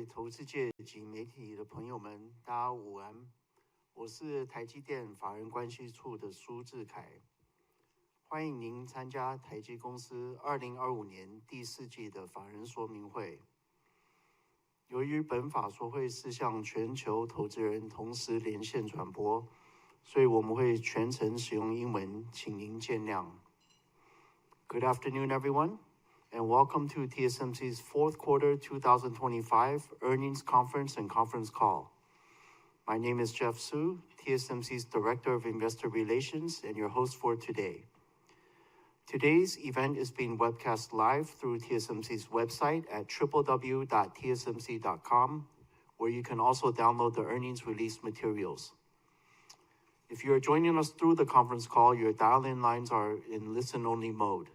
位投资界及媒体的朋友们，大家午安。我是台积电法人关系处的苏志凯，欢迎您参加台积公司2025年第4季的法人说明会。由于本法说会是向全球投资人同时连线传播，所以我们会全程使用英文，请您见谅。Good afternoon, everyone, and welcome to TSMC's fourth quarter 2025 earnings conference and conference call. My name is Jeff Su, TSMC's Director of Investor Relations and your host for today. Today's event is being webcast live through TSMC's website at www.tsmc.com, where you can also download the earnings release materials. If you are joining us through the conference call, your dial-in lines are in listen-only mode.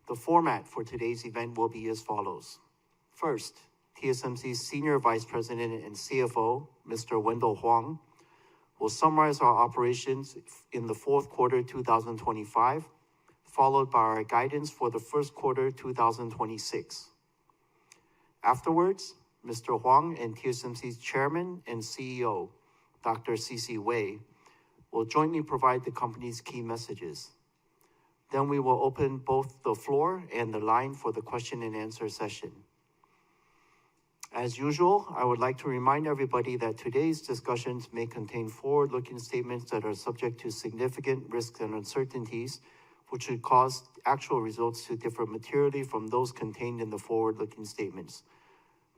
The format for today's event will be as follows. First, TSMC's Senior Vice President and CFO, Mr. Wendell Huang, will summarize our operations in the fourth quarter 2025, followed by our guidance for the first quarter 2026. Afterwards, Mr. Huang and TSMC's Chairman and CEO, Dr. C.C. Wei, will jointly provide the company's key messages. Then we will open both the floor and the line for the question and answer session. As usual, I would like to remind everybody that today's discussions may contain forward-looking statements that are subject to significant risks and uncertainties, which would cause actual results to differ materially from those contained in the forward-looking statements.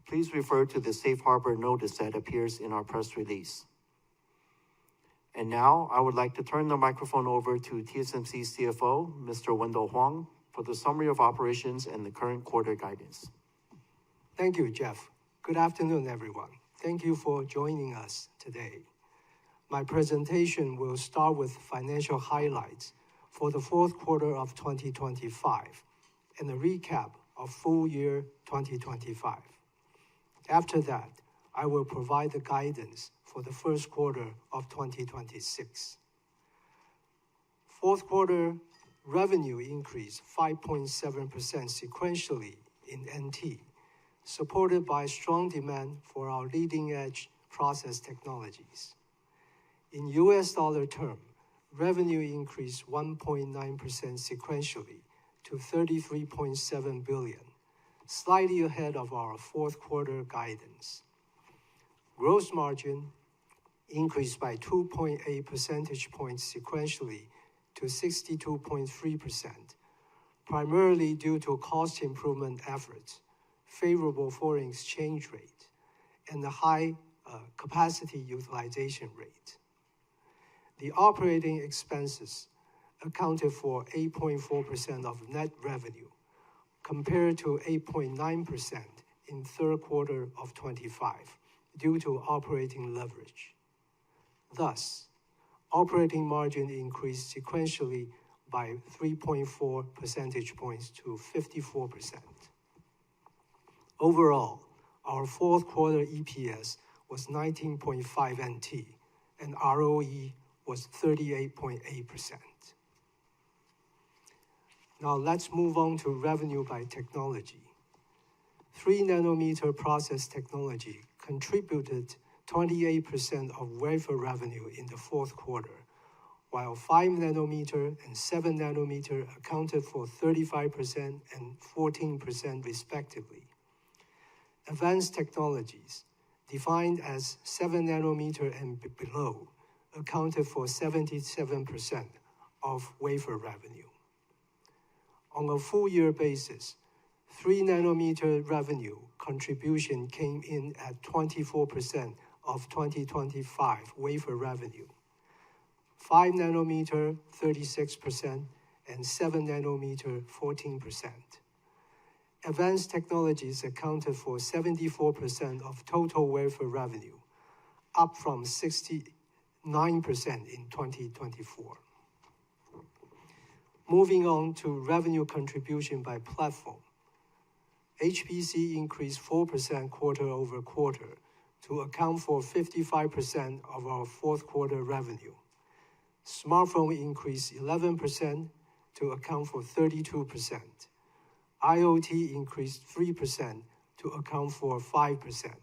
Please refer to the safe harbor notice that appears in our press release. And now, I would like to turn the microphone over to TSMC's CFO, Mr. Wendell Huang, for the summary of operations and the current quarter guidance. Thank you, Jeff. Good afternoon, everyone. Thank you for joining us today. My presentation will start with financial highlights for the fourth quarter of 2025 and a recap of full year 2025. After that, I will provide the guidance for the first quarter of 2026. Fourth quarter revenue increased 5.7% sequentially in NT, supported by strong demand for our leading-edge process technologies. In US dollar term, revenue increased 1.9% sequentially to $33.7 billion, slightly ahead of our fourth quarter guidance. Gross margin increased by 2.8 percentage points sequentially to 62.3%, primarily due to cost improvement efforts, favorable foreign exchange rate, and a high capacity utilization rate. The operating expenses accounted for 8.4% of net revenue, compared to 8.9% in third quarter of 25, due to operating leverage. Thus, operating margin increased sequentially by 3.4 percentage points to 54%. Overall, our fourth quarter EPS was 19.5 NT, and ROE was 38.8%. Now let's move on to revenue by technology. 3nm process technology contributed 28% of wafer revenue in the fourth quarter, while 5nm and 7nm accounted for 35% and 14% respectively. Advanced technologies, defined as 7nm and below, accounted for 77% of wafer revenue. On a full year basis, 3nm revenue contribution came in at 24% of 2025 wafer revenue, 5nm 36%, and 7nm 14%. Advanced technologies accounted for 74% of total wafer revenue, up from 69% in 2024. Moving on to revenue contribution by platform. HPC increased 4% quarter over quarter to account for 55% of our fourth quarter revenue. Smartphone increased 11% to account for 32%. IoT increased 3% to account for 5%.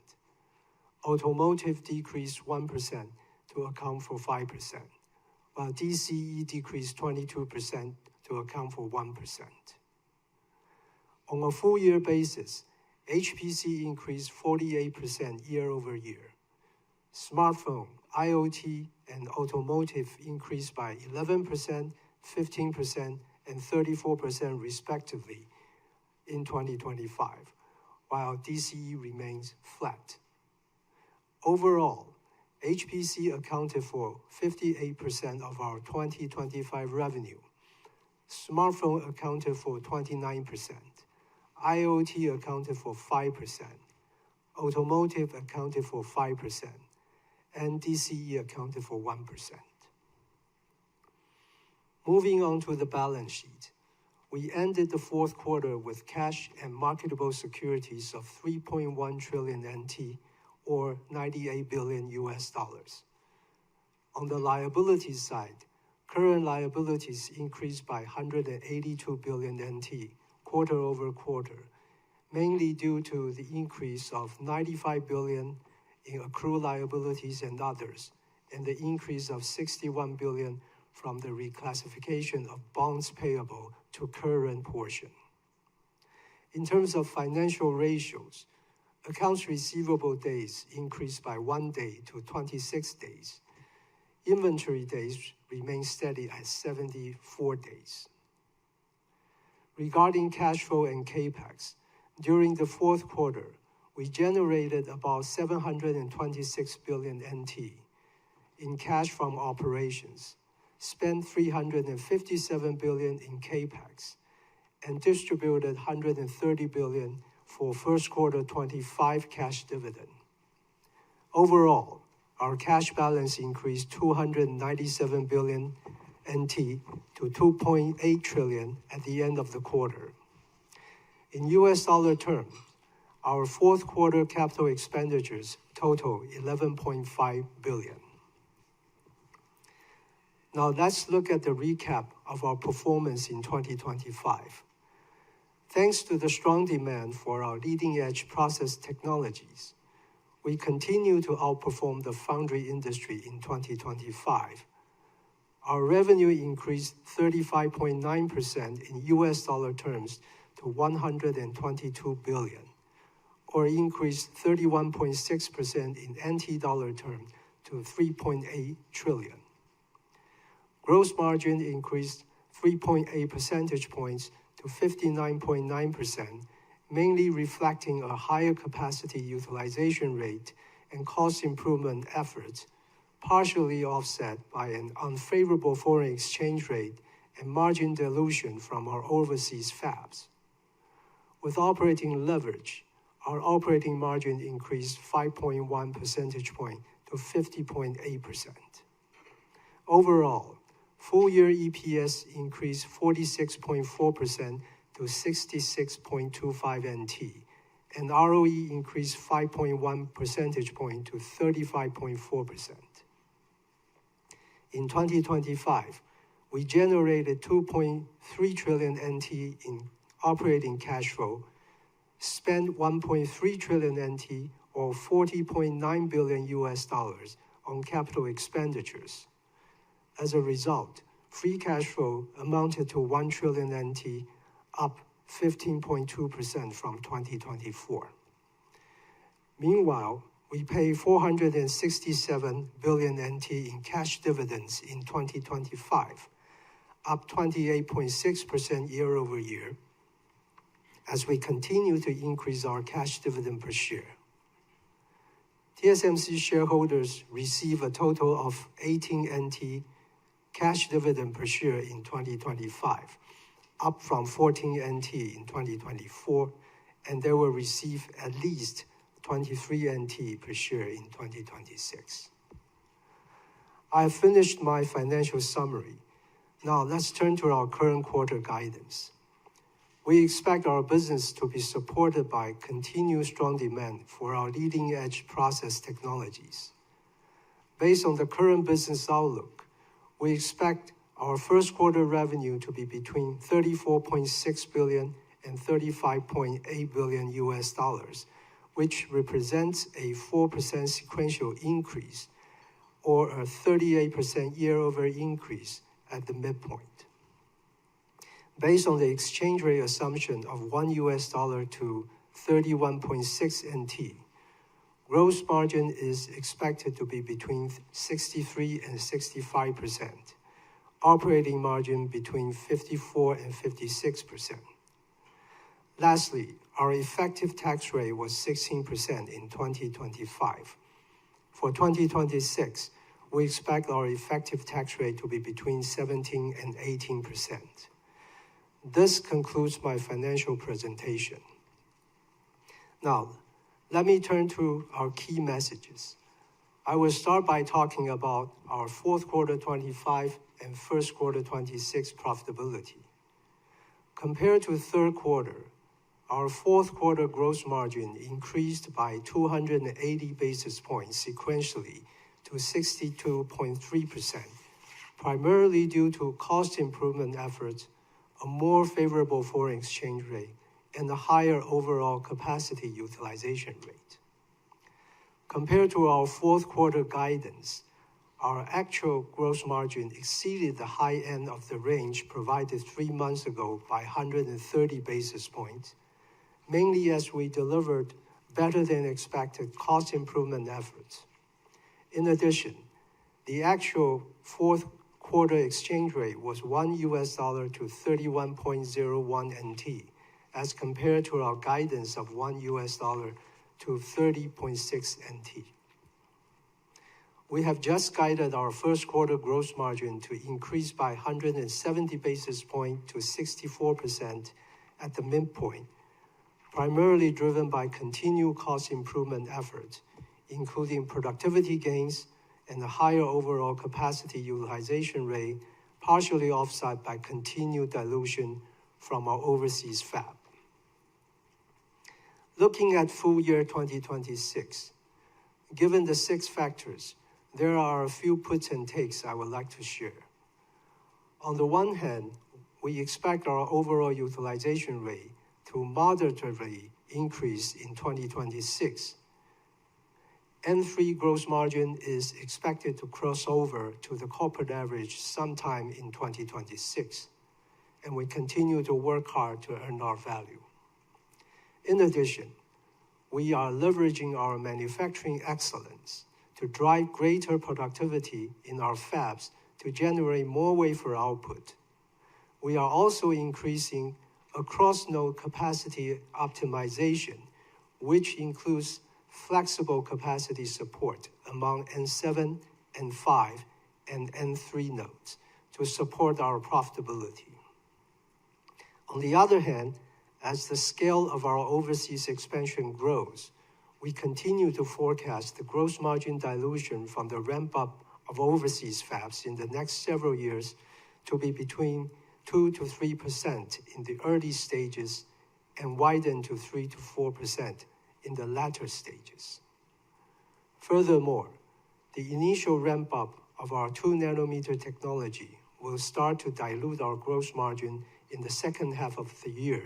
Automotive decreased 1% to account for 5%, while DCE decreased 22% to account for 1%. On a full-year basis, HPC increased 48% year-over-year. Smartphone, IoT, and automotive increased by 11%, 15%, and 34% respectively in 2025, while DCE remains flat. Overall, HPC accounted for 58% of our 2025 revenue. Smartphone accounted for 29%. IoT accounted for 5%. Automotive accounted for 5%. And DCE accounted for 1%. Moving on to the balance sheet, we ended the fourth quarter with cash and marketable securities of 3.1 trillion NT, or $98 billion. On the liabilities side, current liabilities increased by 182 billion NT quarter over quarter, mainly due to the increase of 95 billion in accrued liabilities and others, and the increase of 61 billion from the reclassification of bonds payable to current portion. In terms of financial ratios, accounts receivable days increased by 1 day to 26 days. Inventory days remain steady at 74 days. Regarding cash flow and CAPEX, during the fourth quarter, we generated about 726 billion NT in cash from operations, spent 357 billion in CAPEX, and distributed 130 billion for first quarter 25 cash dividend. Overall, our cash balance increased 297 billion NT to 2.8 trillion at the end of the quarter. In US dollar terms, our fourth quarter capital expenditures total 11.5 billion. Now let's look at the recap of our performance in 2025. Thanks to the strong demand for our leading-edge process technologies, we continue to outperform the foundry industry in 2025. Our revenue increased 35.9% in US dollar terms to 122 billion, or increased 31.6% in NT dollar terms to 3.8 trillion. Gross margin increased 3.8 percentage points to 59.9%, mainly reflecting a higher capacity utilization rate and cost improvement efforts, partially offset by an unfavorable foreign exchange rate and margin dilution from our overseas fabs. With operating leverage, our operating margin increased 5.1 percentage point to 50.8%. Overall, full-year EPS increased 46.4% to 66.25 NT, and ROE increased 5.1 percentage point to 35.4%. In 2025, we generated 2.3 trillion NT in operating cash flow, spent 1.3 trillion NT or $40.9 billion on capital expenditures. As a result, free cash flow amounted to 1 trillion NT, up 15.2% from 2024. Meanwhile, we paid 467 billion NT in cash dividends in 2025, up 28.6% year over year, as we continue to increase our cash dividend per share. TSMC shareholders receive a total of 18 NT cash dividend per share in 2025, up from 14 NT in 2024, and they will receive at least 23 NT per share in 2026. I have finished my financial summary. Now let's turn to our current quarter guidance. We expect our business to be supported by continued strong demand for our leading-edge process technologies. Based on the current business outlook, we expect our first quarter revenue to be between 34.6 billion and $35.8 billion, which represents a 4% sequential increase or a 38% year-over-year increase at the midpoint. Based on the exchange rate assumption of $1 to 31.6 NT, gross margin is expected to be between 63 and 65%, operating margin between 54 and 56%. Lastly, our effective tax rate was 16% in 2025. For 2026, we expect our effective tax rate to be between 17 and 18%. This concludes my financial presentation. Now, let me turn to our key messages. I will start by talking about our fourth quarter 25 and first quarter 26 profitability. Compared to third quarter, our fourth quarter gross margin increased by 280 basis points sequentially to 62.3%, primarily due to cost improvement efforts, a more favorable foreign exchange rate, and a higher overall capacity utilization rate. Compared to our fourth quarter guidance, our actual gross margin exceeded the high end of the range provided 3 months ago by 130 basis points, mainly as we delivered better than expected cost improvement efforts. In addition, the actual fourth quarter exchange rate was $1 to 31.01 NT, as compared to our guidance of $1 to 30.6 NT. We have just guided our first quarter gross margin to increase by 170 basis points to 64% at the midpoint, primarily driven by continued cost improvement efforts, including productivity gains and a higher overall capacity utilization rate, partially offset by continued dilution from our overseas fab. Looking at full year 2026, given the 6 factors, there are a few puts and takes I would like to share. On the one hand, we expect our overall utilization rate to moderately increase in 2026. N3 gross margin is expected to cross over to the corporate average sometime in 2026, and we continue to work hard to earn our value. In addition, we are leveraging our manufacturing excellence to drive greater productivity in our fabs to generate more wafer output. We are also increasing across-node capacity optimization, which includes flexible capacity support among N7, N5, and N3 nodes to support our profitability. On the other hand, as the scale of our overseas expansion grows, we continue to forecast the gross margin dilution from the ramp-up of overseas fabs in the next several years to be between 2 to 3% in the early stages and widen to 3 to 4% in the latter stages. Furthermore, the initial ramp-up of our 2-nanometer technology will start to dilute our gross margin in the second half of the year,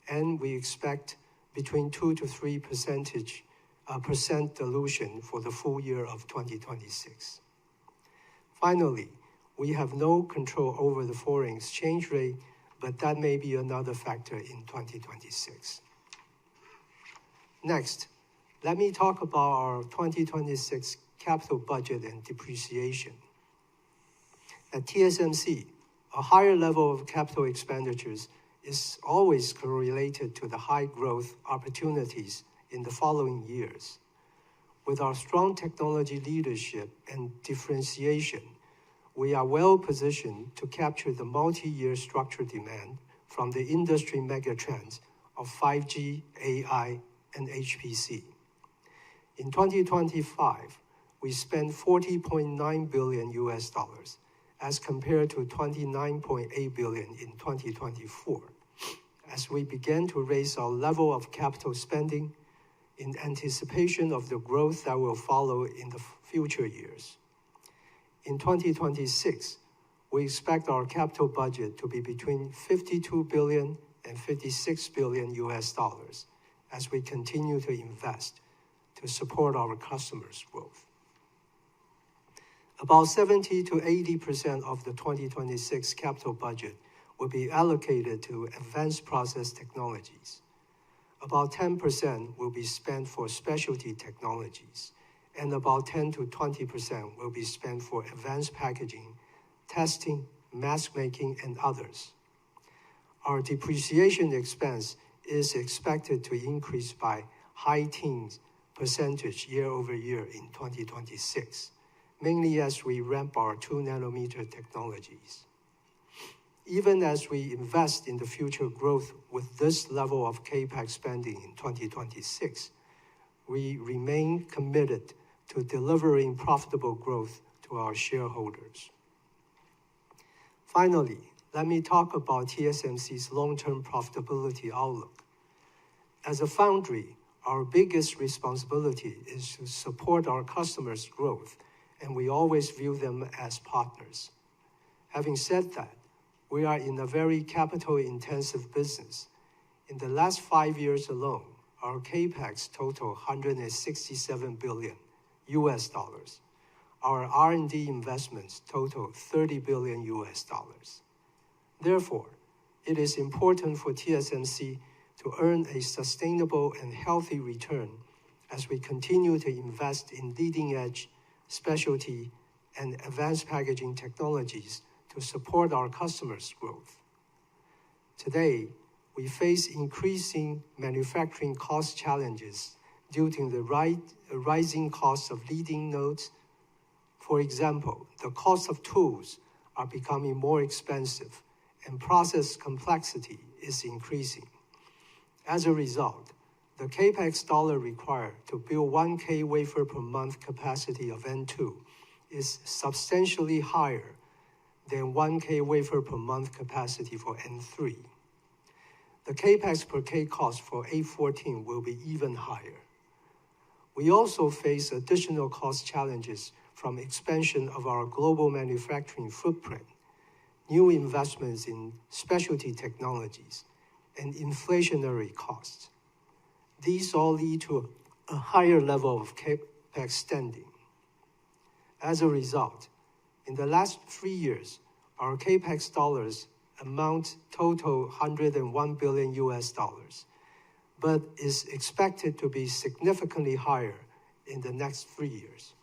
and we expect between 2 to 3% dilution for the full year of 2026. Finally, we have no control over the foreign exchange rate, but that may be another factor in 2026. Next, let me talk about our 2026 capital budget and depreciation. At TSMC, a higher level of capital expenditures is always correlated to the high growth opportunities in the following years. With our strong technology leadership and differentiation, we are well positioned to capture the multi-year structural demand from the industry megatrends of 5G, AI, and HPC. In 2025, we spent $40.9 billion as compared to $29.8 billion in 2024, as we began to raise our level of capital spending in anticipation of the growth that will follow in the future years. In 2026, we expect our capital budget to be between $52 billion $56 billion as we continue to invest to support our customers' growth. About 70 to 80% of the 2026 capital budget will be allocated to advanced process technologies. About 10% will be spent for specialty technologies, and about 10 to 20% will be spent for advanced packaging, testing, mask making, and others. Our depreciation expense is expected to increase by high teens % year over year in 2026, mainly as we ramp our 2-nanometer technologies. Even as we invest in the future growth with this level of CapEx spending in 2026, we remain committed to delivering profitable growth to our shareholders. Finally, let me talk about TSMC's long-term profitability outlook. As a foundry, our biggest responsibility is to support our customers' growth, and we always view them as partners. Having said that, we are in a very capital-intensive business. In the last 5 years alone, our CapEx total $167 billion. Our R&D investments total $30 billion. Therefore, it is important for TSMC to earn a sustainable and healthy return as we continue to invest in leading-edge, specialty, and advanced packaging technologies to support our customers' growth. Today, we face increasing manufacturing cost challenges due to the rising costs of leading nodes. For example, the cost of tools are becoming more expensive, and process complexity is increasing. As a result, the CapEx dollar required to build 1K wafer per month capacity of N2 is substantially higher than 1K wafer per month capacity for N3. The CapEx per K cost for A14 will be even higher. We also face additional cost challenges from expansion of our global manufacturing footprint, new investments in specialty technologies, and inflationary costs. These all lead to a higher level of CapEx spending. As a result, in the last 3 years, our CapEx dollars amount total $101 billion, but is expected to be significantly higher in the next 3 years.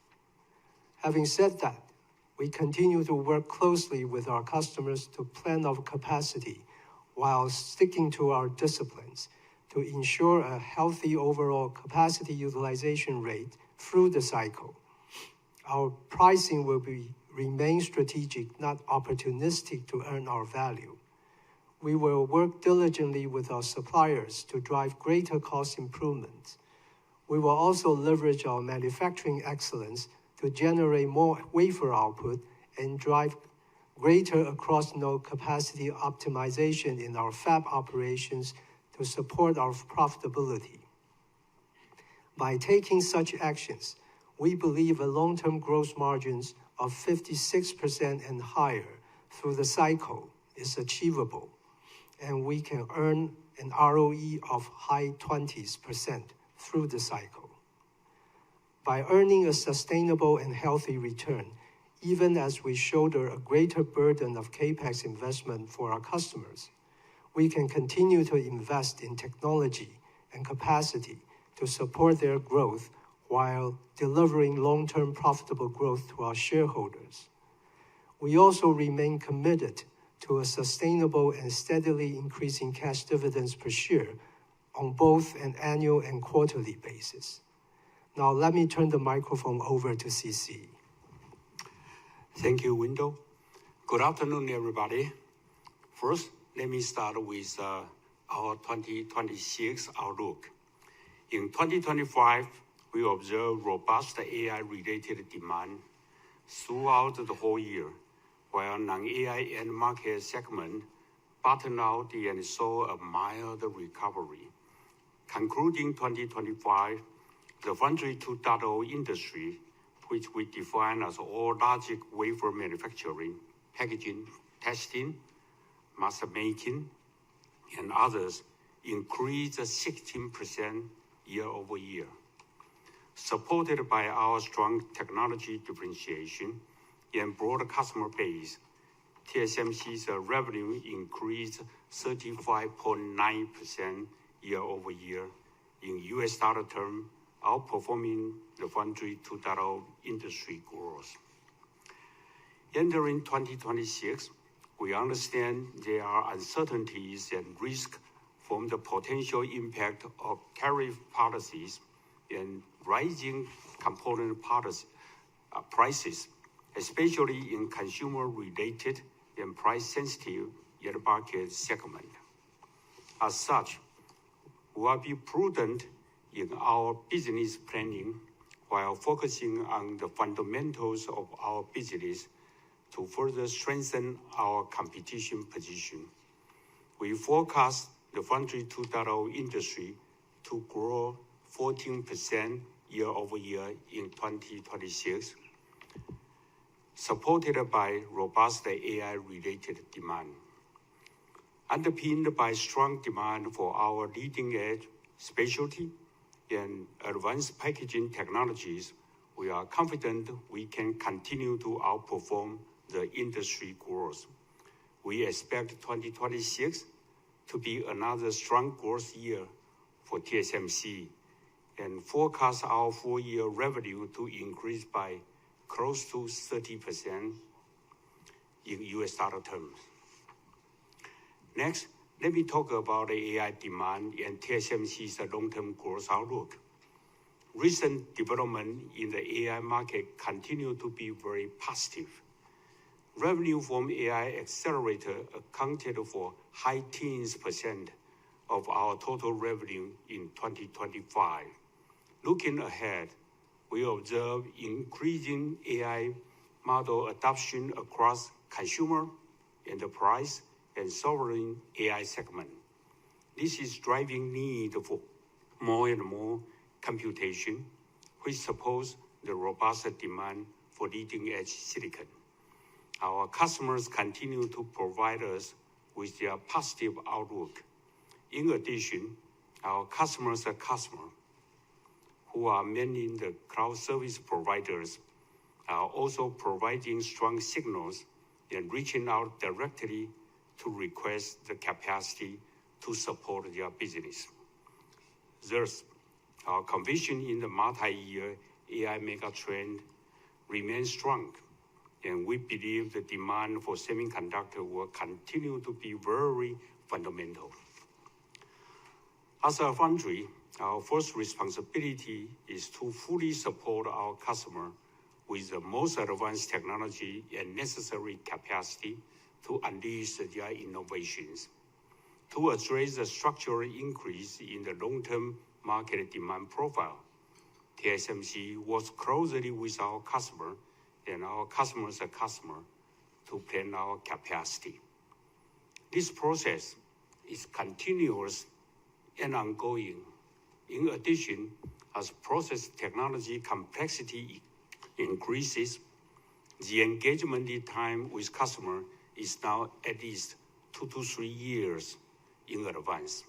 Having said that, we continue to work closely with our customers to plan our capacity while sticking to our disciplines to ensure a healthy overall capacity utilization rate through the cycle. Our pricing will remain strategic, not opportunistic, to earn our value. We will work diligently with our suppliers to drive greater cost improvements. We will also leverage our manufacturing excellence to generate more wafer output and drive greater across-node capacity optimization in our fab operations to support our profitability. By taking such actions, we believe a long-term gross margins of 56% and higher through the cycle is achievable, and we can earn an ROE of high 20s% through the cycle. By earning a sustainable and healthy return, even as we shoulder a greater burden of CapEx investment for our customers, we can continue to invest in technology and capacity to support their growth while delivering long-term profitable growth to our shareholders. We also remain committed to a sustainable and steadily increasing cash dividends per share on both an annual and quarterly basis. Now let me turn the microphone over to CC. Thank you, Wendell. Good afternoon, everybody. First, let me start with our 2026 outlook. In 2025, we observe robust AI-related demand throughout the whole year, while non-AI end market segment bottomed out and saw a mild recovery. Concluding 2025, the Foundry 2.0 industry, which we define as all logic wafer manufacturing, packaging, testing, mask making, and others increased 16% year-over-year. Supported by our strong technology differentiation and broad customer base, TSMC's revenue increased 35.9% year-over-year in US dollar terms, outperforming the Foundry 2.0 industry growth. Entering 2026, we understand there are uncertainties and risks from the potential impact of tariff policies and rising component prices, especially in consumer-related and price-sensitive yet market segment. As such, we will be prudent in our business planning while focusing on the fundamentals of our business to further strengthen our competition position. We forecast the Foundry 2.0 industry to grow 14% year-over-year in 2026, supported by robust AI-related demand. Underpinned by strong demand for our leading-edge specialty and advanced packaging technologies, we are confident we can continue to outperform the industry growth. We expect 2026 to be another strong growth year for TSMC and forecast our full-year revenue to increase by close to 30% in US dollar terms. Next, let me talk about the AI demand and TSMC's long-term growth outlook. Recent development in the AI market continue to be very positive. Revenue from AI accelerator accounted for high teens % of our total revenue in 2025. Looking ahead, we observe increasing AI model adoption across consumer, enterprise, and sovereign AI segment. This is driving need for more and more computation, which supports the robust demand for leading-edge silicon. Our customers continue to provide us with their positive outlook. In addition, our customers' who are mainly the cloud service providers, are also providing strong signals and reaching out directly to request the capacity to support their business. Thus, our conviction in the multi-year AI megatrend remains strong, and we believe the demand for semiconductor will continue to be very fundamental. As a foundry, our first responsibility is to fully support our customer with the most advanced technology and necessary capacity to unleash their innovations. To address the structural increase in the long-term market demand profile, TSMC works closely with our customer and our customer's customer to plan our capacity. This process is continuous and ongoing. In addition, as process technology complexity increases, the engagement time with customer is now at least 2 to 3 years in advance.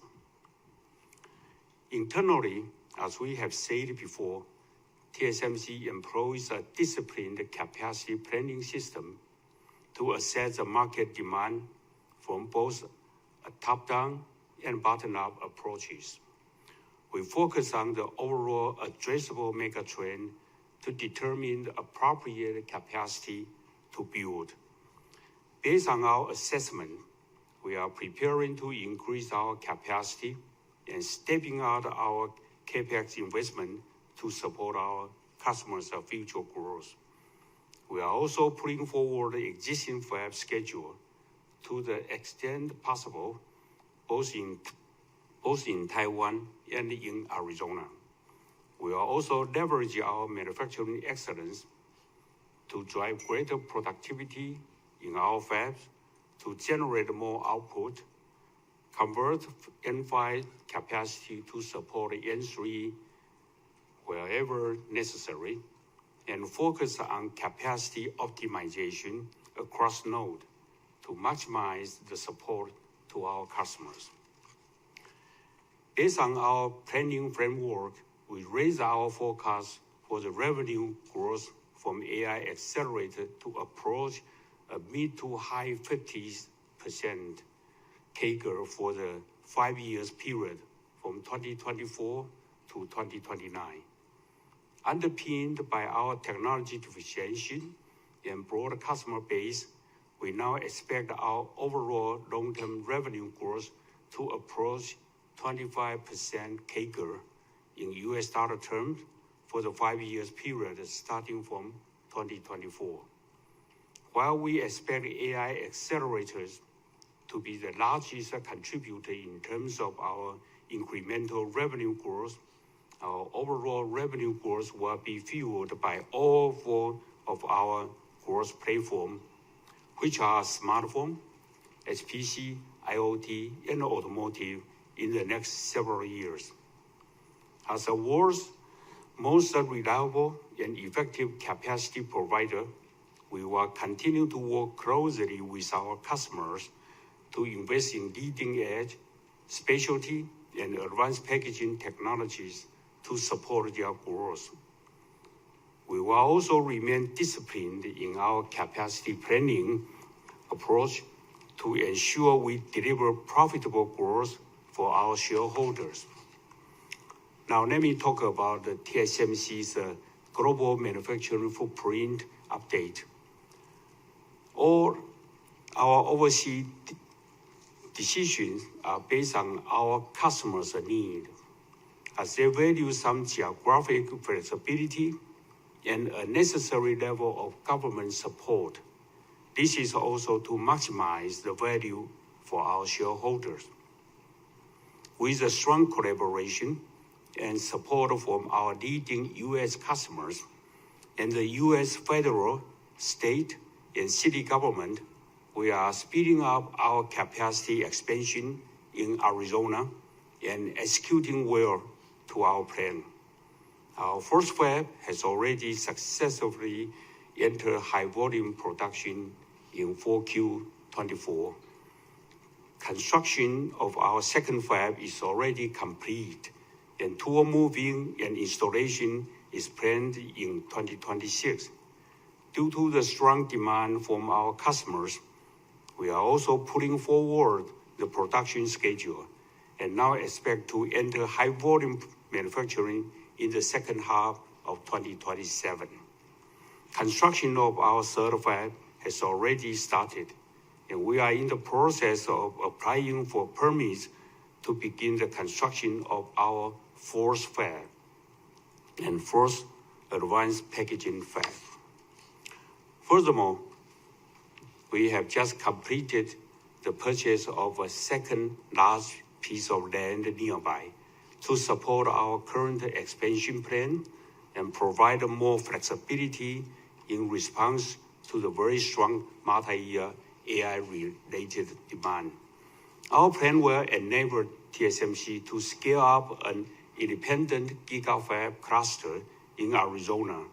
Internally, as we have said before, TSMC employs a disciplined capacity planning system to assess the market demand from both a top-down and bottom-up approaches. We focus on the overall addressable megatrend to determine the appropriate capacity to build. Based on our assessment, we are preparing to increase our capacity and stepping out our CapEx investment to support our customers' future growth. We are also pulling forward the existing fab schedule to the extent possible, both in Taiwan and in Arizona. We are also leveraging our manufacturing excellence to drive greater productivity in our fabs to generate more output, convert N5 capacity to support N3 wherever necessary, and focus on capacity optimization across nodes to maximize the support to our customers. Based on our planning framework, we raised our forecast for the revenue growth from AI accelerator to approach a mid to high 50% CAGR for the 5 years period from 2024 to 2029. Underpinned by our technology differentiation and broad customer base, we now expect our overall long-term revenue growth to approach 25% CAGR in US dollar terms for the 5 years period starting from 2024. While we expect AI accelerators to be the largest contributor in terms of our incremental revenue growth, our overall revenue growth will be fueled by all 4 of our growth platforms, which are smartphone, HPC, IoT, and automotive in the next several years. As the world's most reliable and effective capacity provider, we will continue to work closely with our customers to invest in leading-edge, specialty, and advanced packaging technologies to support their growth. We will also remain disciplined in our capacity planning approach to ensure we deliver profitable growth for our shareholders. Now let me talk about the TSMC's global manufacturing footprint update. All our overseas decisions are based on our customers' need, as they value some geographic flexibility and a necessary level of government support. This is also to maximize the value for our shareholders. With a strong collaboration and support from our leading U.S. customers and the U.S. federal, state, and city government, we are speeding up our capacity expansion in Arizona and executing well to our plan. Our first fab has already successfully entered high volume production in 4Q24. Construction of our second fab is already complete, and tool moving and installation is planned in 2026. Due to the strong demand from our customers, we are also pulling forward the production schedule and now expect to enter high volume manufacturing in the second half of 2027. Construction of our third fab has already started, and we are in the process of applying for permits to begin the construction of our fourth fab and first advanced packaging fab. Furthermore, we have just completed the purchase of a second large piece of land nearby to support our current expansion plan and provide more flexibility in response to the very strong multi-year AI-related demand. Our plan will enable TSMC to scale up an independent gigafab cluster in Arizona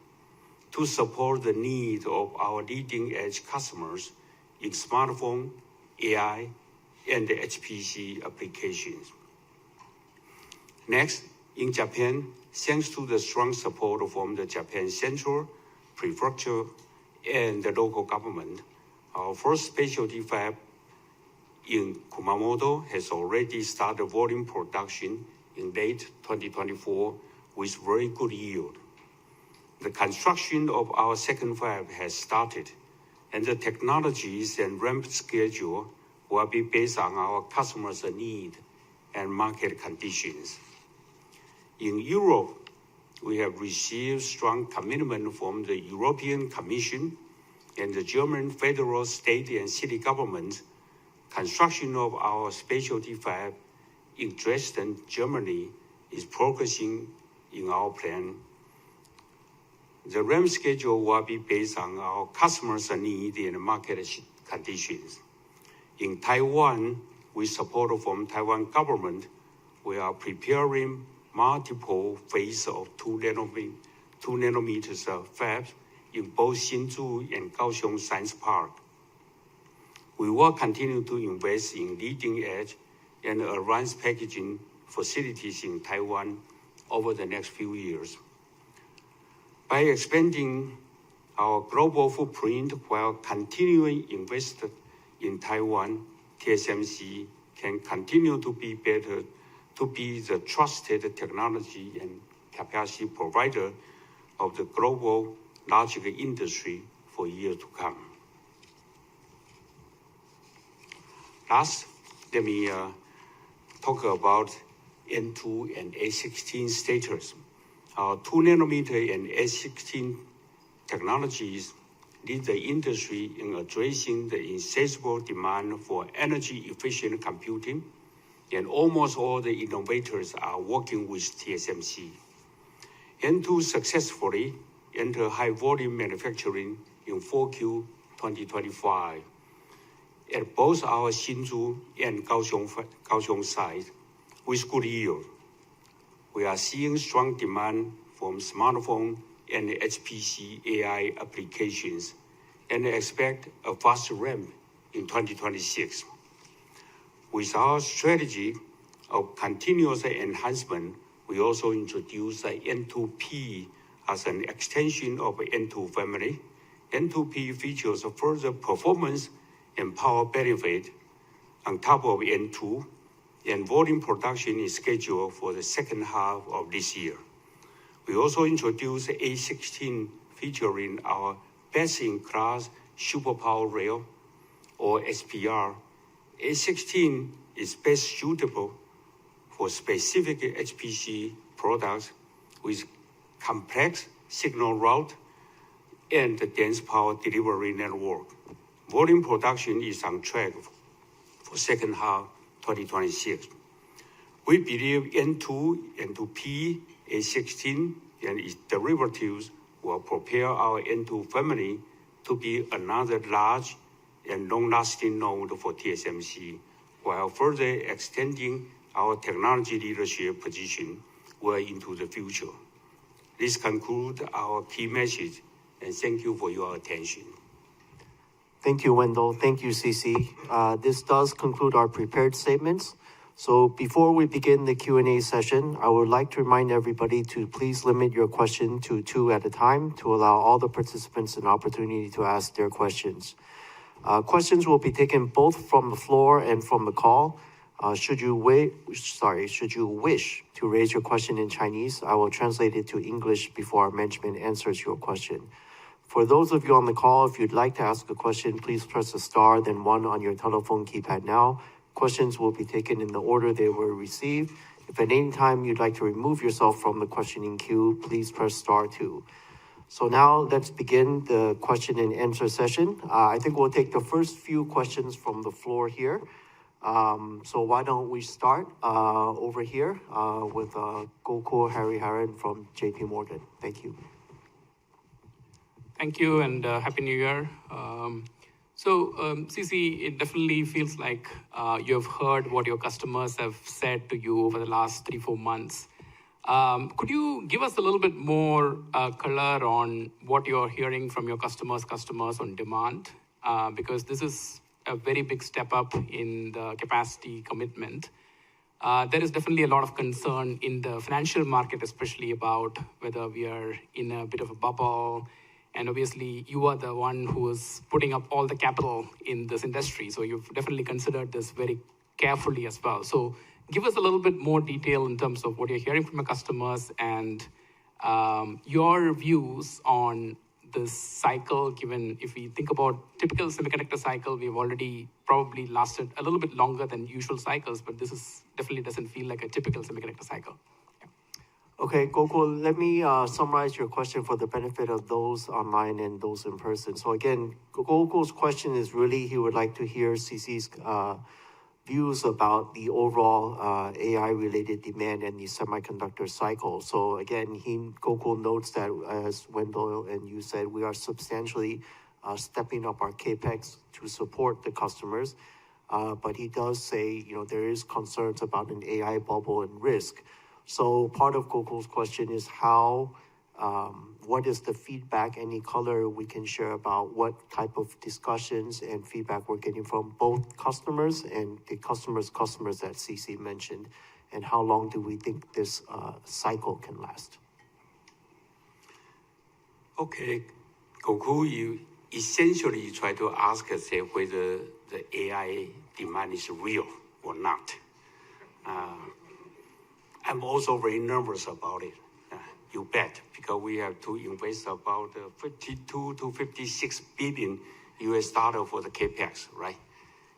to support the needs of our leading-edge customers in smartphone, AI, and the HPC applications. Next, in Japan, thanks to the strong support from the Japan Central, Prefecture, and the local government, our first specialty fab in Kumamoto has already started volume production in late 2024 with very good yield. The construction of our second fab has started, and the technologies and ramp schedule will be based on our customers' need and market conditions. In Europe, we have received strong commitment from the European Commission and the German federal, state, and city governments. Construction of our specialty fab in Dresden, Germany is progressing in our plan. The ramp schedule will be based on our customers' need and market conditions. In Taiwan, with support from Taiwan government, we are preparing multiple phases of 2 nanometers fabs in both Hsinchu and Kaohsiung Science Park. We will continue to invest in leading edge and advanced packaging facilities in Taiwan over the next few years. By expanding our global footprint while continuing to invest in Taiwan, TSMC can continue to be the trusted technology and capacity provider of the global logic industry for years to come. Last, let me talk about N2 and A16 status. Our 2nm and A16 technologies lead the industry in addressing the insatiable demand for energy-efficient computing, and almost all the innovators are working with TSMC. N2 successfully entered high-volume manufacturing in 4Q 2025 at both our Hsinchu and Kaohsiung sites with good yield. We are seeing strong demand from smartphone and HPC AI applications and expect a fast ramp in 2026. With our strategy of continuous enhancement, we also introduced the N2P as an extension of the N2 family. N2P features further performance and power benefit on top of N2, and volume production is scheduled for the second half of this year. We also introduced A16 featuring our best-in-class superpower rail, or SPR. A16 is best suitable for specific HPC products with complex signal route and dense power delivery network. Volume production is on track for second half 2026. We believe N2, N2P, A16, and its derivatives will prepare our N2 family to be another large and long-lasting node for TSMC, while further extending our technology leadership position well into the future. This concludes our key message, and thank you for your attention. Thank you, Wendell. Thank you, CC. This does conclude our prepared statements. So before we begin the Q&A session, I would like to remind everybody to please limit your question to 2 at a time to allow all the participants an opportunity to ask their questions. Questions will be taken both from the floor and from the call. Should you wish to raise your question in Chinese, I will translate it to English before our management answers your question. For those of you on the call, if you'd like to ask a question, please press the star, then 1 on your telephone keypad now. Questions will be taken in the order they were received. If at any time you'd like to remove yourself from the questioning queue, please press star 2. So now let's begin the question and answer session. I think we'll take the first few questions from the floor here. So why don't we start over here with Gokul Hariharan from JP Morgan. Thank you. Thank you, and Happy New Year. CC, it definitely feels like you have heard what your customers have said to you over the last 3-4 months. Could you give us a little bit more color on what you're hearing from your customers on demand? Because this is a very big step up in the capacity commitment. There is definitely a lot of concern in the financial market, especially about whether we are in a bit of a bubble. And obviously, you are the one who is putting up all the capital in this industry. So you've definitely considered this very carefully as well. So give us a little bit more detail in terms of what you're hearing from your customers and your views on this cycle, given if we think about typical semiconductor cycle, we've already probably lasted a little bit longer than usual cycles, but this is definitely doesn't feel like a typical semiconductor cycle. Okay, Gokul, let me summarize your question for the benefit of those online and those in person. So again, Gokul's question is really, he would like to hear CC's views about the overall AI-related demand and the semiconductor cycle. So again, Gokul notes that, as Wendell and you said, we are substantially stepping up our CapEx to support the customers. But he does say, there is concerns about an AI bubble and risk. So part of Gokul's question is what is the feedback, any color we can share about what type of discussions and feedback we're getting from both customers and the customers that CC mentioned. and how long do we think this cycle can last? Okay, Goku, you essentially try to ask us whether the AI demand is real or not. I'm also very nervous about it. You bet, because we have to invest about 52 to 56 billion US dollar for the capex, right?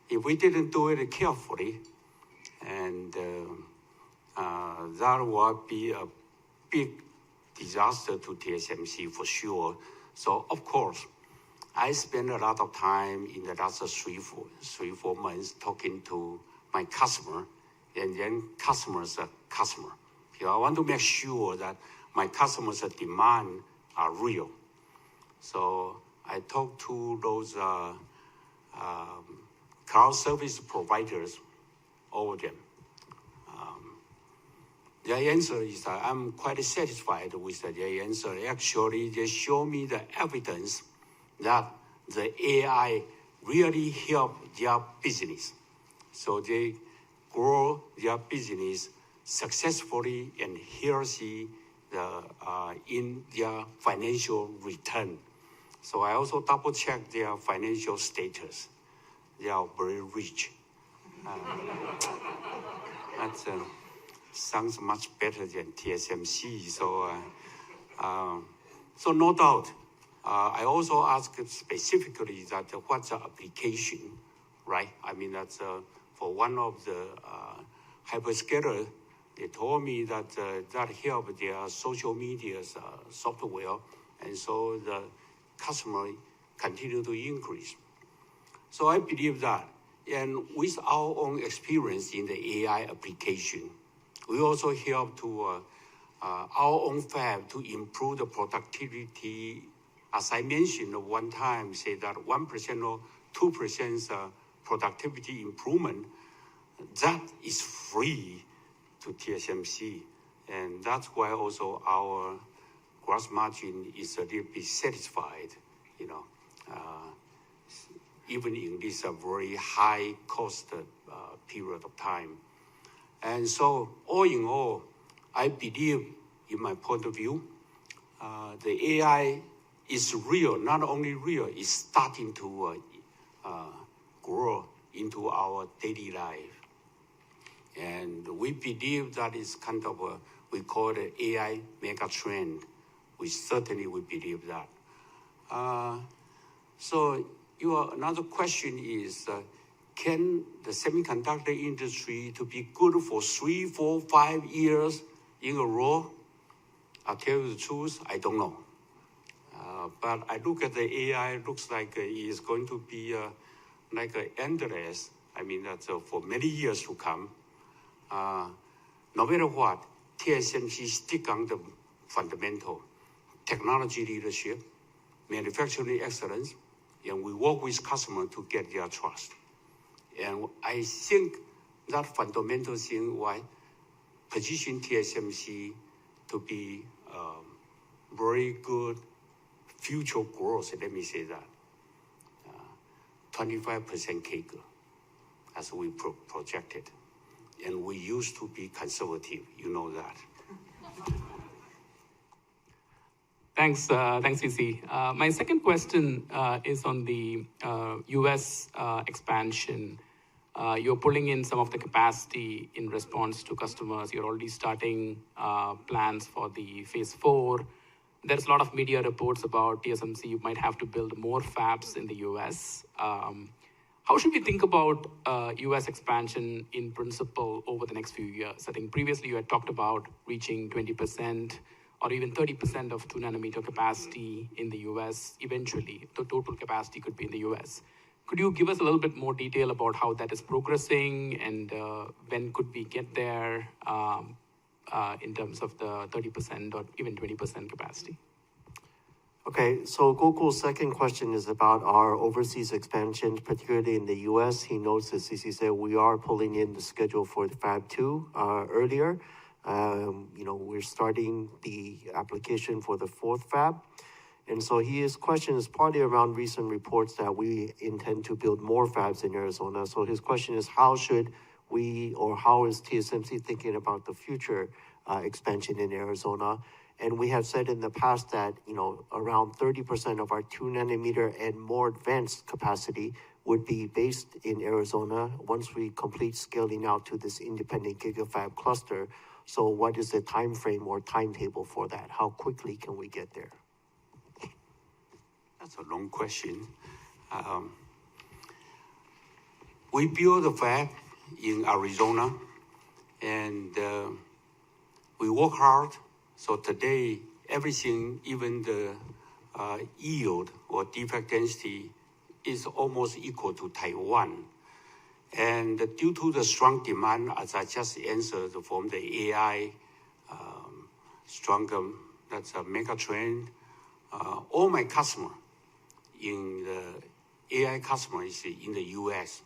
If we didn't do it carefully, and that would be a big disaster to TSMC for sure. So of course, I spend a lot of time in the last three, four months talking to my customer, and then customers are customer. I want to make sure that my customers' demand are real. So I talked to those cloud service providers, all of them. Their answer is that I'm quite satisfied with their answer. Actually, they show me the evidence that the AI really help their business. So they grow their business successfully and healthy in their financial return. So I also double check their financial status. They are very rich. That sounds much better than TSMC. So no doubt. I also asked specifically that what's the application, right? I mean, that's for one of the hyperscaler. They told me that that helped their social media software, and so the customer continue to increase. So I believe that, and with our own experience in the AI application, we also help to our own fab to improve the productivity. As I mentioned one time, say that 1% or 2% productivity improvement, that is free to TSMC. And that's why also our gross margin is a little bit satisfied, even in this very high cost period of time. And so all in all, I believe, in my point of view, the AI is real. Not only real, it's starting to grow into our daily life. And we believe that is kind of we call it AI mega trend. We believe that. So another question is, can the semiconductor industry to be good for 3, 4, 5 years in a row? I'll tell you the truth, I don't know. But I look at the AI, looks like it is going to be like endless. I mean, that's for many years to come. No matter what, TSMC stick on the fundamental technology leadership, manufacturing excellence, and we work with customers to get their trust. And I think that fundamental thing will position TSMC to be very good future growth, let me say that. 25% CAGR, as we projected. And we used to be conservative, you know that. Thanks, CC. My second question is on the U.S. expansion. You're pulling in some of the capacity in response to customers. You're already starting plans for the phase 4. There's a lot of media reports about TSMC. You might have to build more fabs in the U.S. How should we think about U.S. expansion in principle over the next few years? I think previously you had talked about reaching 20% or even 30% of 2-nanometer capacity in the U.S. Eventually, the total capacity could be in the U.S. Could you give us a little bit more detail about how that is progressing and when could we get there in terms of the 30% or even 20% capacity? Okay, so Gokul's second question is about our overseas expansion, particularly in the U.S. He notes, as CC said, we are pulling in the schedule for the Fab 2 earlier. We're starting the application for the 4th fab. And so his question is partly around recent reports that we intend to build more fabs in Arizona. So his question is, how should how is TSMC thinking about the future expansion in Arizona? And we have said in the past that, around 30% of our 2 nanometer and more advanced capacity would be based in Arizona once we complete scaling out to this independent gigafab cluster. So what is the time frame or timetable for that? How quickly can we get there? That's a long question. We built a fab in Arizona, and we work hard. So today, everything, even the yield or defect density, is almost equal to Taiwan. And due to the strong demand, as I just answered, from the AI, stronger, that's a mega trend. All my customers in the AI customers in the US.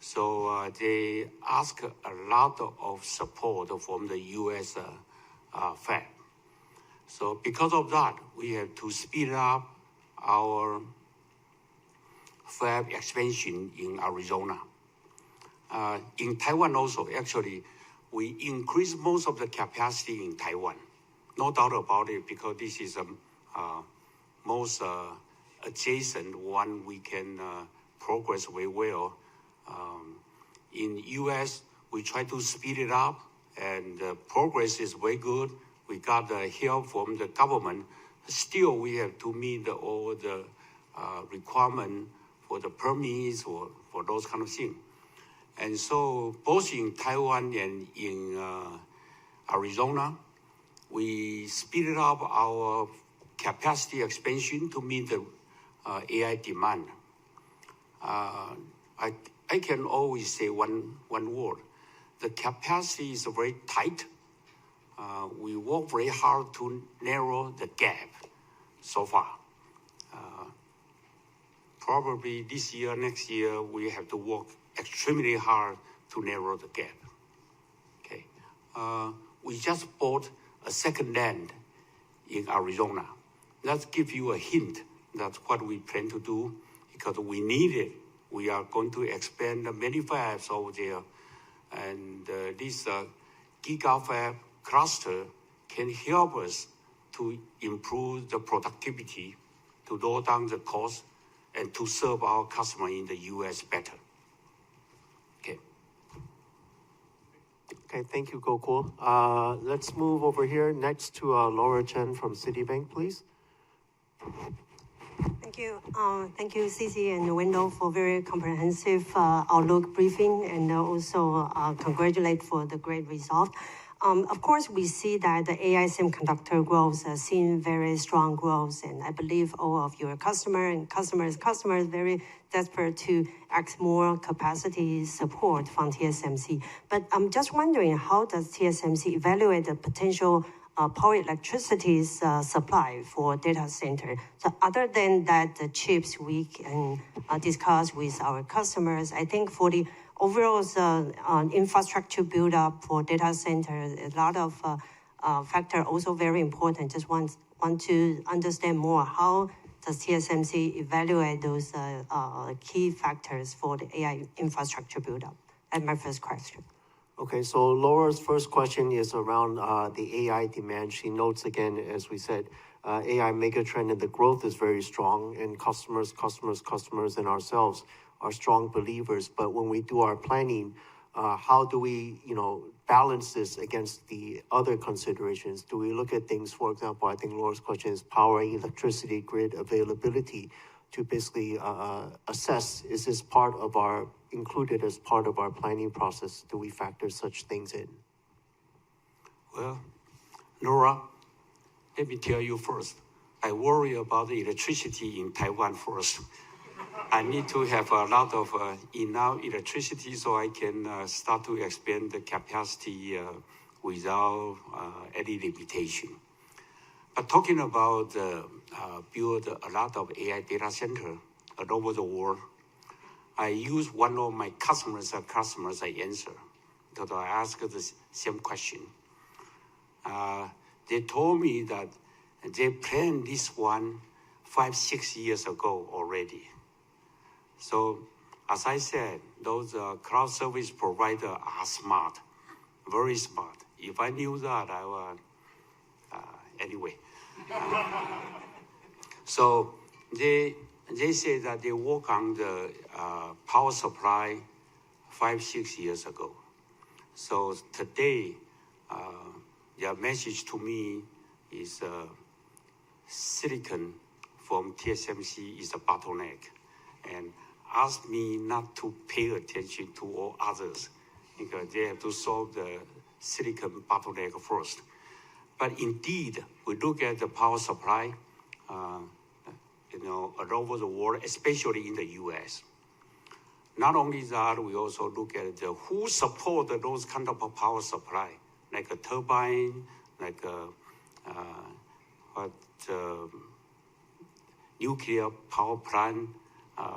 So they ask a lot of support from the US fab. So because of that, we have to speed up our fab expansion in Arizona. In Taiwan also, actually, we increase most of the capacity in Taiwan. No doubt about it, because this is the most adjacent one we can progress very well. In US, we try to speed it up, and progress is very good. We got the help from the government. Still, we have to meet all the requirements for the permits or for those kind of things. And so both in Taiwan and in Arizona, we speeded up our capacity expansion to meet the AI demand. I can always say one word. The capacity is very tight. We work very hard to narrow the gap so far. Probably this year, next year, we have to work extremely hard to narrow the gap. Okay. We just bought a second land in Arizona. That gives you a hint. That's what we plan to do, because we need it. We are going to expand many fabs over there. And this gigafab cluster can help us to improve the productivity, to lower down the cost, and to serve our customer in the US better. Okay. Okay, thank you, Gokul. Let's move over here next to Laura Chen from Citibank, please. Thank you. Thank you, Cici and Wendell, for very comprehensive outlook briefing, and also congratulate for the great result. Of course, we see that the AI semiconductor growth has seen very strong growth, and I believe all of your customers very desperate to ask more capacity support from TSMC. But I'm just wondering, how does TSMC evaluate the potential power electricity supply for data center? So other than that, the chips we can discuss with our customers, I think for the overall infrastructure build up for data centers, a lot of factor also very important. Just want to understand more, how does TSMC evaluate those key factors for the AI infrastructure build up? That's my first question. Okay, so Laura's first question is around the AI demand. She notes again, as we said, AI megatrend and the growth is very strong, and customers and ourselves are strong believers. But when we do our planning, how do we, balance this against the other considerations? Do we look at things, for example, I think Laura's question is power, electricity, grid availability, to basically assess, is this included as part of our planning process? Do we factor such things in? Well, Laura, let me tell you first, I worry about the electricity in Taiwan first. I need to have a lot of enough electricity so I can start to expand the capacity without any limitation. But talking about build a lot of AI data center all over the world, I use one of my customers I answer, because I asked the same question. They told me that they planned this one 5-6 years ago already. So as I said, those cloud service providers are smart, very smart. If I knew that, I would, anyway. So they say that they work on the power supply 5-6 years ago. So today, their message to me is silicon from TSMC is a bottleneck, and ask me not to pay attention to all others because they have to solve the silicon bottleneck first. But indeed, we look at the power supply, all over the world, especially in the U.S. Not only that, we also look at who support those kind of power supply, like a turbine, like nuclear power plant,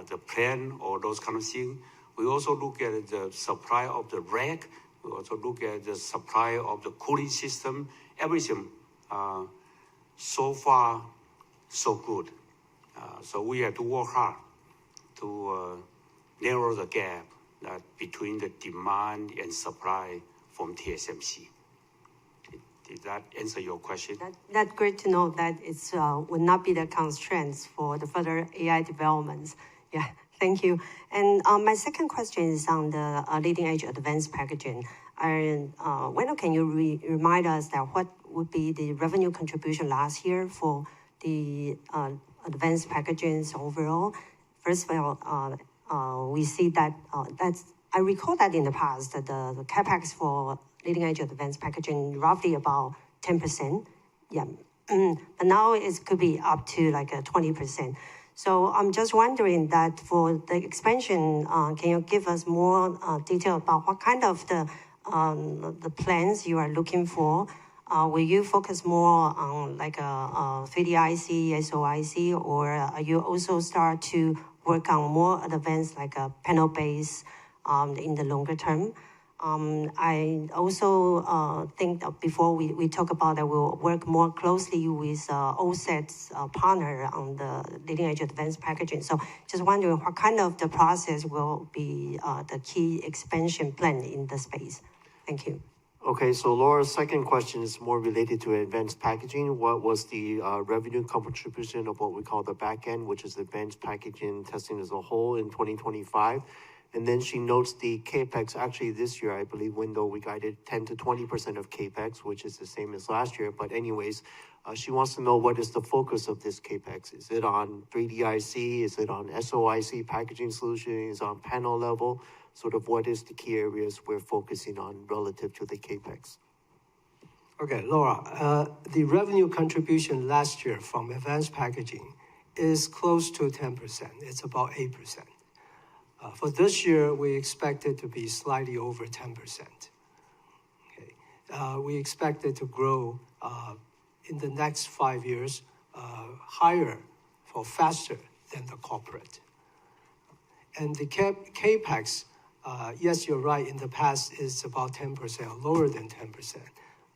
the plant, or those kind of things. We also look at the supply of the rack. We also look at the supply of the cooling system, everything. So far, so good. So we have to work hard to narrow the gap between the demand and supply from TSMC. Did that answer your question? That's great to know that it will not be the constraints for the further AI developments. Yeah, thank you. And my second question is on the leading edge advanced packaging. When can you remind us that what would be the revenue contribution last year for the advanced packaging overall? First of all, we see that I recall that in the past that the capex for leading edge advanced packaging roughly about 10%. Yeah, but now it could be up to like 20%. So I'm just wondering that for the expansion, can you give us more detail about what kind of the plans you are looking for? Will you focus more on like a 3D IC, SOIC, or are you also start to work on more advanced like a panel-based in the longer term? I also think that before we talk about that we'll work more closely with OSAT's partner on the leading edge advanced packaging. So just wondering what kind of the process will be the key expansion plan in the space. Thank you. Okay, so Laura's second question is more related to advanced packaging. What was the revenue contribution of what we call the back end, which is advanced packaging testing as a whole in 2025? And then she notes the CAPEX. Actually, this year, I believe, Window, we guided 10 to 20% of CAPEX, which is the same as last year. But anyways, she wants to know what is the focus of this CAPEX. Is it on 3D IC? Is it on SOIC packaging solution? Is it on panel level? Sort of what is the key areas we're focusing on relative to the CAPEX? Okay, Laura, the revenue contribution last year from advanced packaging is close to 10%. It's about 8%. For this year, we expect it to be slightly over 10%. Okay. We expect it to grow in the next 5 years higher or faster than the corporate. And the CAPEX, yes, you're right, in the past is about 10%, lower than 10%.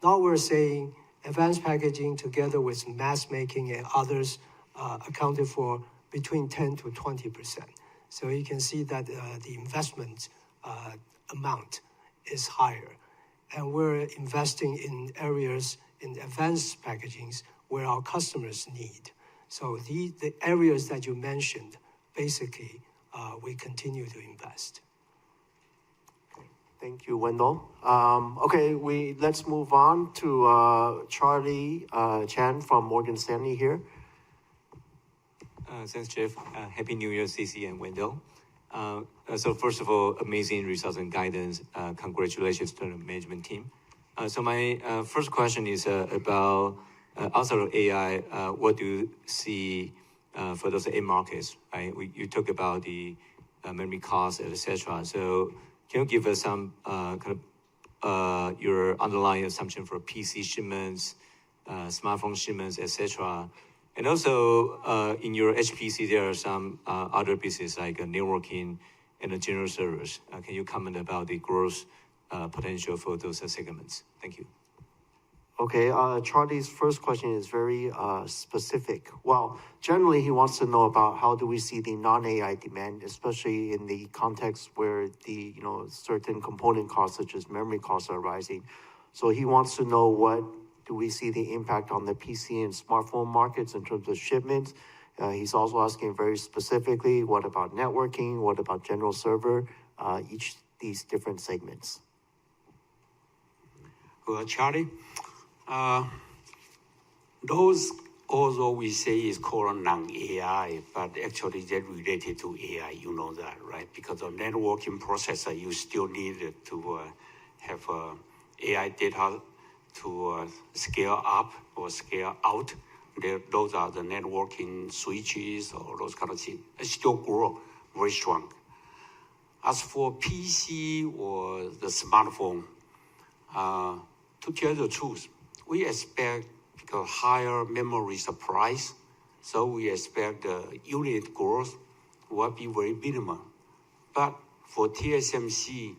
Now we're saying advanced packaging together with mass making and others accounted for between 10 to 20%. So you can see that the investment amount is higher. And we're investing in areas in advanced packagings where our customers need. So the areas that you mentioned, basically, we continue to invest. Thank you, Wendell. Okay, let's move on to Charlie Chan from Morgan Stanley here. Thanks, Jeff. Happy New Year, CC and Wendell. So first of all, amazing results and guidance. Congratulations to the management team. So my first question is about outside of AI, what do you see for those end markets? Right? You talk about the memory costs, etc. So can you give us some kind of your underlying assumption for PC shipments, smartphone shipments, etc.? And also, in your HPC, there are some other pieces like networking and general servers. Can you comment about the growth potential for those segments? Thank you. Okay, Charlie's first question is very specific. Well, generally he wants to know about how do we see the non-AI demand, especially in the context where the certain component costs such as memory costs are rising. So he wants to know what do we see the impact on the PC and smartphone markets in terms of shipments. He's also asking very specifically, what about networking? What about general server? Each these different segments. Well, Charlie, those although we say is called non-AI, but actually they're related to AI. You know that, right? Because of networking processor, you still need to have AI data to scale up or scale out. Those are the networking switches or those kind of things. It still grow very strong. As for PC or the smartphone, to tell the truth, we expect because higher memory supply, so we expect the unit growth will be very minimal. But for TSMC,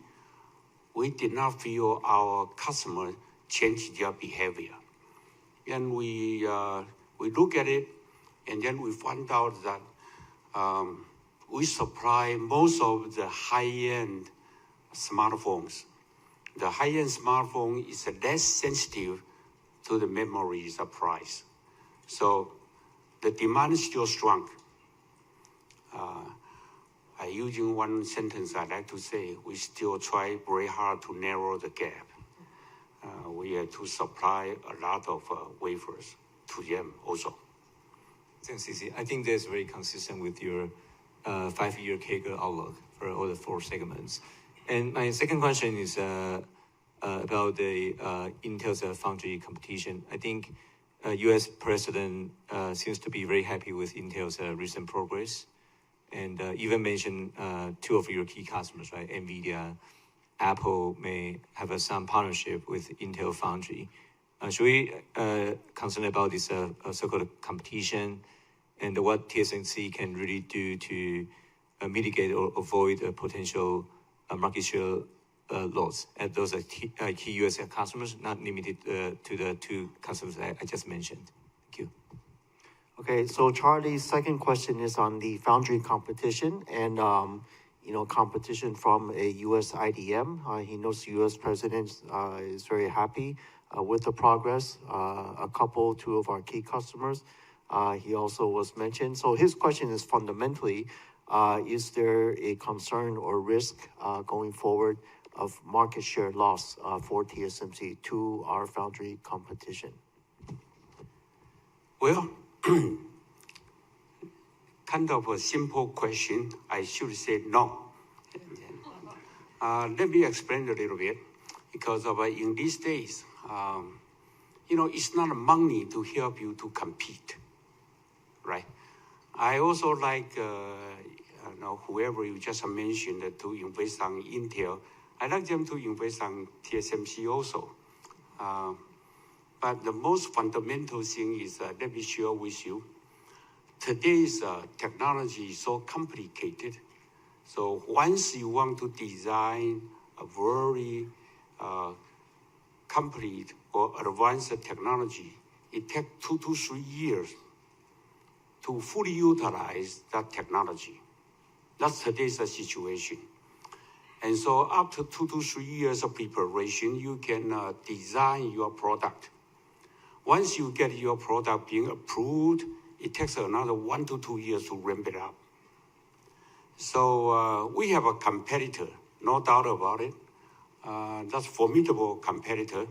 we did not feel our customers change their behavior. And we look at it, and then we find out that we supply most of the high-end smartphones. The high-end smartphone is less sensitive to the memory price. So the demand is still strong. Using one sentence, I like to say, we still try very hard to narrow the gap. We have to supply a lot of wafers to them also. Thanks, CC. I think that's very consistent with your 5-year CAGR outlook for all the 4 segments. And my second question is about the Intel's foundry competition. I think U.S. President seems to be very happy with Intel's recent progress, and even mentioned 2 of your key customers, right? NVIDIA, Apple may have some partnership with Intel Foundry. Should we concern about this so-called competition, and what TSMC can really do to mitigate or avoid a potential market share loss at those key U.S. customers, not limited to the 2 customers I just mentioned? Thank you. Okay, so Charlie's second question is on the foundry competition and competition from a U.S. IDM. He knows the U.S. president is very happy with the progress. 2 of our key customers. He also was mentioned. So his question is fundamentally, is there a concern or risk going forward of market share loss for TSMC to our foundry competition? Well, kind of a simple question. I should say no. Let me explain a little bit. Because in these days, it's not money to help you to compete, right? I also like, whoever you just mentioned to invest on Intel. I like them to invest on TSMC also. But the most fundamental thing is, let me share with you. Today's technology is so complicated. So once you want to design a very complete or advanced technology, it takes 2 to 3 years to fully utilize that technology. That's today's situation. And so after 2 to 3 years of preparation, you can design your product. Once you get your product being approved, it takes another 1 to 2 years to ramp it up. So we have a competitor, no doubt about it. That's a formidable competitor.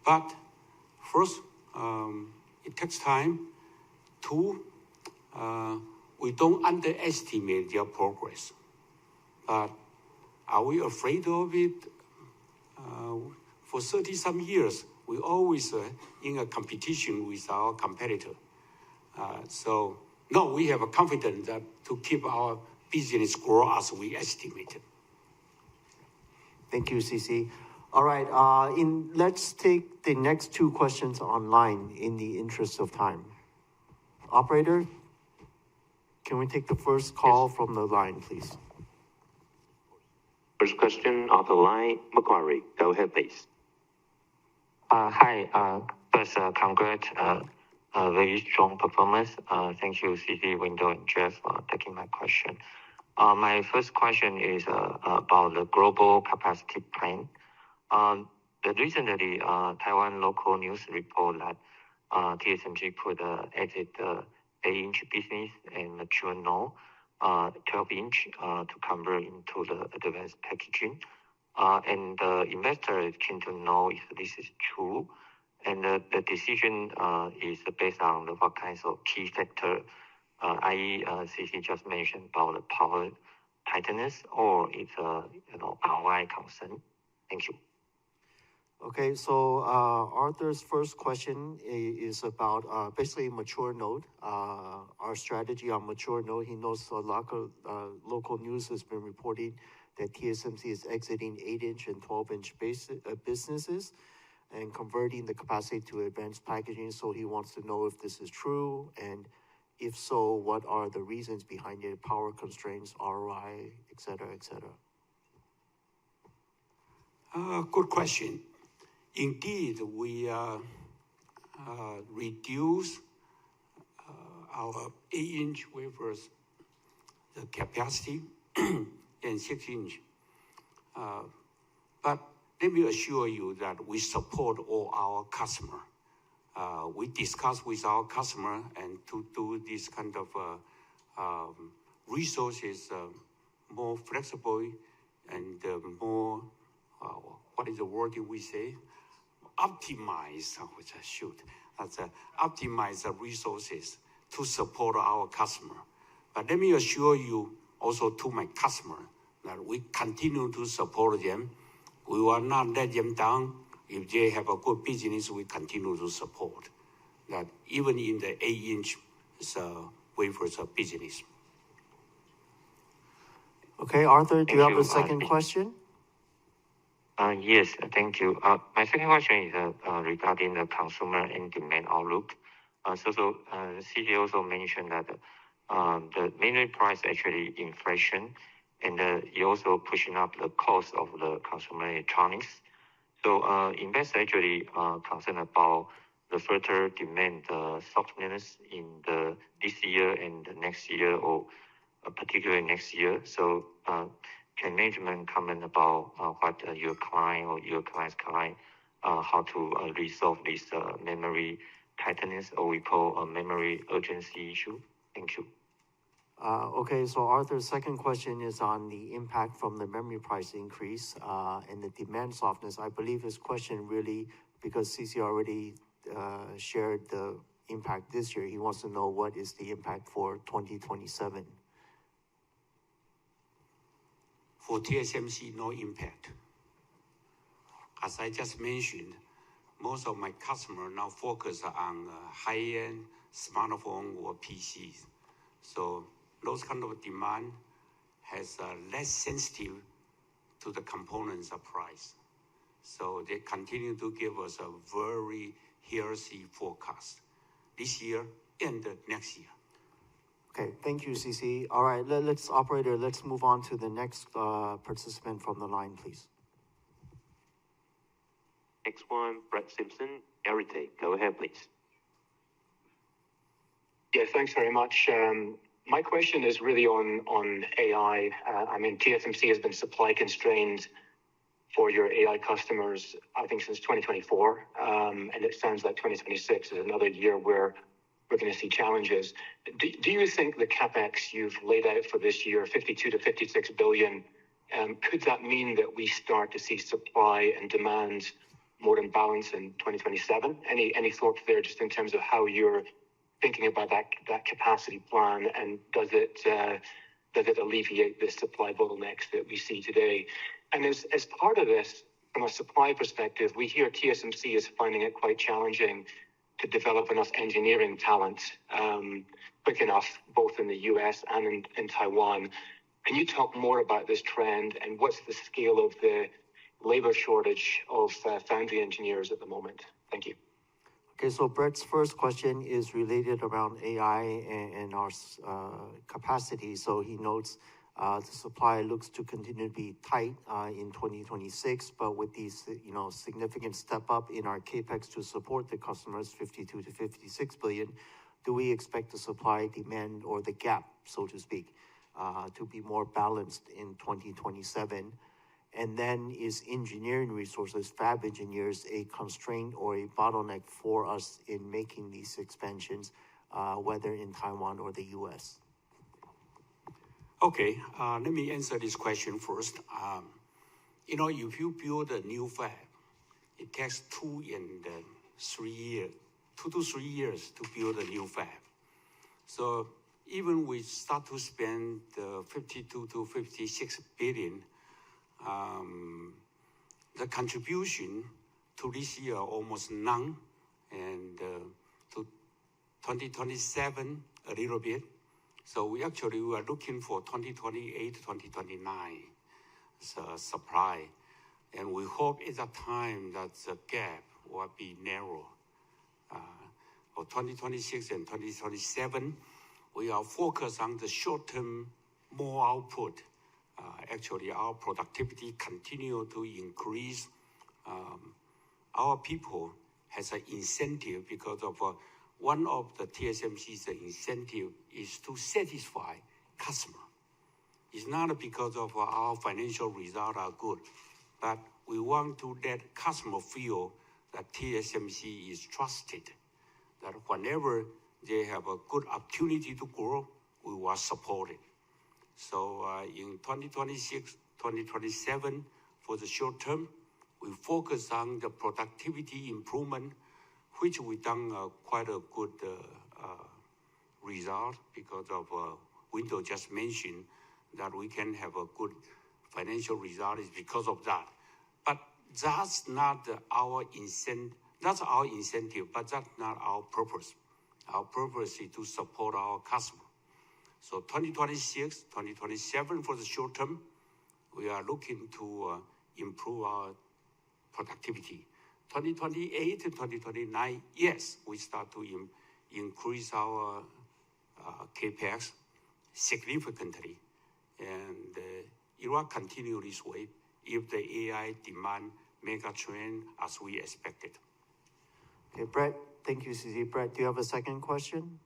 But first, it takes time. 2, we don't underestimate their progress. But are we afraid of it? For 30-some years, we always in a competition with our competitor. So no, we have a confidence that to keep our business grow as we estimated. Thank you, CC. All right, let's take the next 2 questions online in the interest of time. Operator, can we take the first call from the line, please? First question on the line, Macquarie. Go ahead, please. Hi. First, congrats. Very strong performance. Thank you, CC, Window, and Jeff, for taking my question. My first question is about the global capacity plan. Recently, Taiwan local news report that TSMC could exit the 8-inch business and mature node 12-inch to convert into the advanced packaging. And the investor is keen to know if this is true. And the decision is based on what kinds of key factor, i.e., CC just mentioned about the power tightness, or it's ROI concern. Thank you. Okay, so Arthur's first question is about basically mature node. Our strategy on mature node. He knows a lot of local news has been reporting that TSMC is exiting 8-inch and 12-inch businesses and converting the capacity to advanced packaging. So he wants to know if this is true, and if so, what are the reasons behind it? Power constraints, ROI, et cetera, et cetera. Good question. Indeed, we reduce our 8-inch wafers, the capacity, and 6-inch. But let me assure you that we support all our customers. We discuss with our customer and to do this kind of resources more flexible and more, what is the word we say? Optimize, which I should. Optimize the resources to support our customer. But let me assure you also to my customer that we continue to support them. We will not let them down. If they have a good business, we continue to support that, even in the 8-inch wafers business. Okay, Arthur, do you have a second question? Yes, thank you. My second question is regarding the consumer and demand outlook. So CJ also mentioned that the memory price actually inflation, and you're also pushing up the cost of the consumer electronics. So investors actually concerned about the further demand softness in this year and the next year, or particularly next year. So can management comment about what your client or your client's client, how to resolve this memory tightness, or we call a memory urgency issue? Thank you. Okay, so Arthur's second question is on the impact from the memory price increase and the demand softness. I believe his question really, because CC already shared the impact this year, he wants to know what is the impact for 2027. For TSMC, no impact. As I just mentioned, most of my customers now focus on high-end smartphone or PCs. So those kind of demand has less sensitive to the components of price. So they continue to give us a very healthy forecast this year and next year. Okay, thank you, CC. All right, operator, let's move on to the next participant from the line, please. Next one, Brett Simpson, Arete. Go ahead, please. Yeah, thanks very much. My question is really on AI. I mean, TSMC has been supply constrained for your AI customers, I think, since 2024. And it sounds like 2026 is another year where we're going to see challenges. Do you think the CapEx you've laid out for this year, 52 to 56 billion, could that mean that we start to see supply and demand more in balance in 2027? Any thoughts there, just in terms of how you're thinking about that capacity plan, and does it alleviate the supply bottlenecks that we see today? And as part of this, from a supply perspective, we hear TSMC is finding it quite challenging to develop enough engineering talent quick enough, both in the US and in Taiwan. Can you talk more about this trend, and what's the scale of the labor shortage of foundry engineers at the moment? Thank you. Okay, so Brett's first question is related around AI and our capacity. So he notes The supply looks to continue to be tight in 2026, but with these, significant step up in our capex to support the customers, 52 to 56 billion, do we expect the supply demand or the gap, so to speak, to be more balanced in 2027? And then is engineering resources, fab engineers, a constraint or a bottleneck for us in making these expansions, whether in Taiwan or the US? Okay, let me answer this question first. If you build a new fab, it takes 2 to 3 years to build a new fab. So even we start to spend 52 to 56 billion, the contribution to this year almost none, and to 2027 a little bit. So we are looking for 2028, 2029 supply, and we hope at that time that the gap will be narrow. For 2026 and 2027, we are focused on the short-term more output. Our productivity continue to increase. Our people has an incentive because of one of the TSMC's incentive is to satisfy customer. It's not because of our financial results are good, but we want to let customer feel that TSMC is trusted, that whenever they have a good opportunity to grow, we will support it. So in 2026, 2027, for the short term, we focus on the productivity improvement, which we done quite a good result because of Wendell just mentioned that we can have a good financial result is because of that. But that's not our incentive. That's our incentive, but that's not our purpose. Our purpose is to support our customer. So 2026, 2027 for the short term, we are looking to improve our productivity. 2028 to 2029, yes, we start to increase our capex significantly, and it will continue this way if the AI demand mega trend as we expected. Okay, Brett, thank you, CC. Brett, do you have a second question?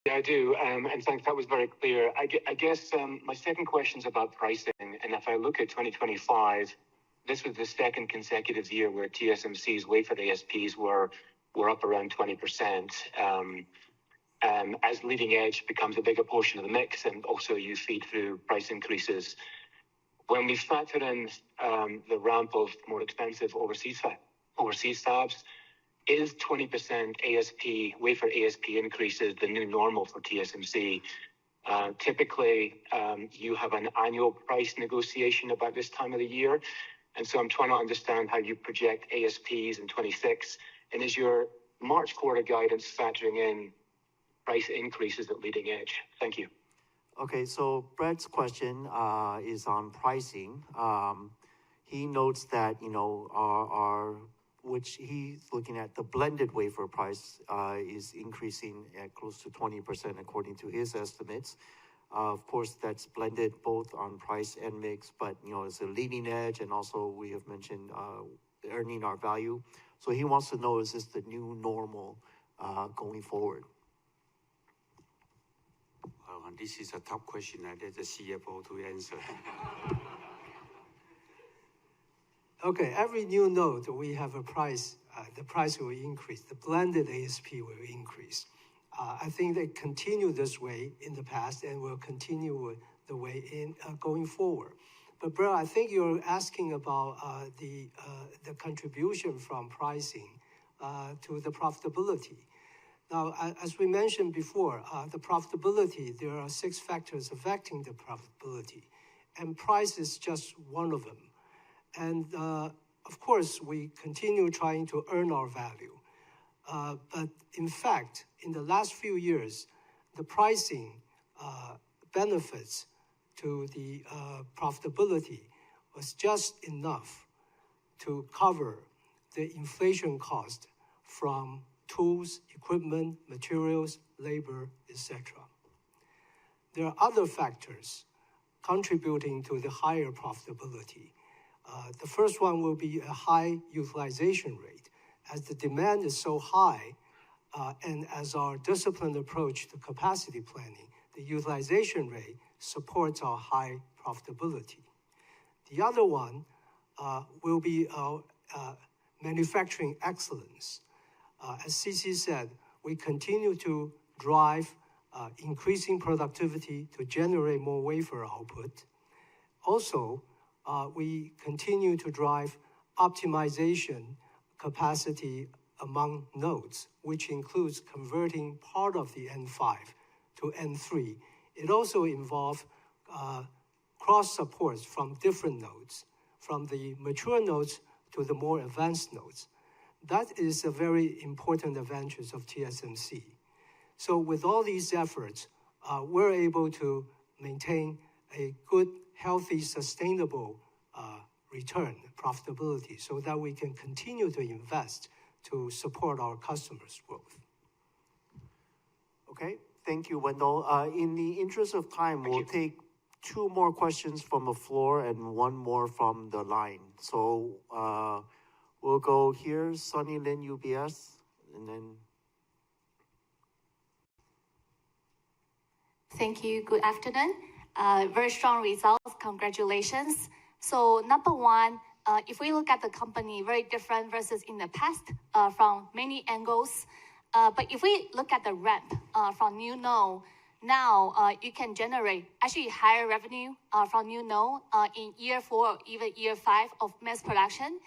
Yeah, I do, and thanks, that was very clear. I guess my second question is about pricing, and if I look at 2025, this was the second consecutive year where TSMC's wafer ASPs were up around 20%. As leading edge becomes a bigger portion of the mix, and also you feed through price increases. When we factor in the ramp of more expensive overseas fabs, is 20% ASP, wafer ASP increases the new normal for TSMC? Typically, you have an annual price negotiation about this time of the year. And so I'm trying to understand how you project ASPs in 26. And is your March quarter guidance factoring in price increases at leading edge? Thank you. Okay, so Brett's question is on pricing. He notes that, which he's looking at the blended wafer price is increasing at close to 20% according to his estimates. Of course, that's blended both on price and mix, but it's a leading edge, and also we have mentioned earning our value. So he wants to know, is this the new normal going forward? Well, this is a tough question. I let the CFO to answer. Okay, every new node we have a price, the price will increase, the blended ASP will increase. I think they continue this way in the past and will continue the way in going forward. But Brett, I think you're asking about the contribution from pricing to the profitability. Now, as we mentioned before, the profitability, there are 6 factors affecting the profitability, and price is just one of them. And of course, we continue trying to earn our value. But in fact, in the last few years, the pricing benefits to the profitability was just enough to cover the inflation cost from tools, equipment, materials, labor, etc. there are other factors contributing to the higher profitability. The first one will be a high utilization rate. As the demand is so high, and as our disciplined approach to capacity planning, the utilization rate supports our high profitability. The other one will be our manufacturing excellence. As CC said, we continue to drive increasing productivity to generate more wafer output. Also, we continue to drive optimization capacity among nodes, which includes converting part of the N5 to N3. It also involves cross-supports from different nodes, from the mature nodes to the more advanced nodes. That is a very important advantage of TSMC. So with all these efforts, we're able to maintain a good, healthy, sustainable return, profitability, so that we can continue to invest to support our customers' growth. Okay, thank you, Wendell. In the interest of time, we'll take 2 more questions from the floor and 1 more from the line. So we'll go here, Sunny Lin, UBS, and then... Thank you. Good afternoon. Very strong results. Congratulations. So number one, if we look at the company, very different versus in the past from many angles. But if we look at the ramp from new node, now you can generate actually higher revenue from new node in year 4 or even year 5 of mass production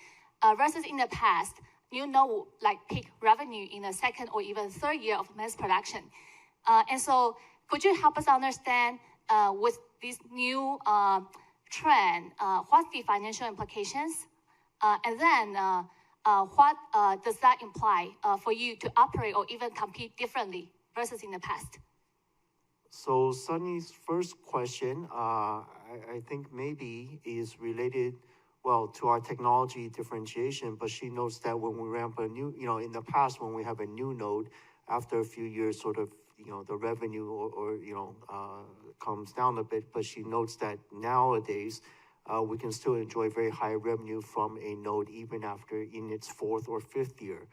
versus in the past, new node like peak revenue in the 2nd or even 3rd year of mass production. And so could you help us understand with this new trend, what's the financial implications? And then what does that imply for you to operate or even compete differently versus in the past? So Sunny's first question, I think maybe is related, well, to our technology differentiation, but she notes that when we ramp a new, in the past, when we have a new node, after a few years, sort of, the revenue or comes down a bit, but she notes that nowadays we can still enjoy very high revenue from a node even after in its 4th or 5th year.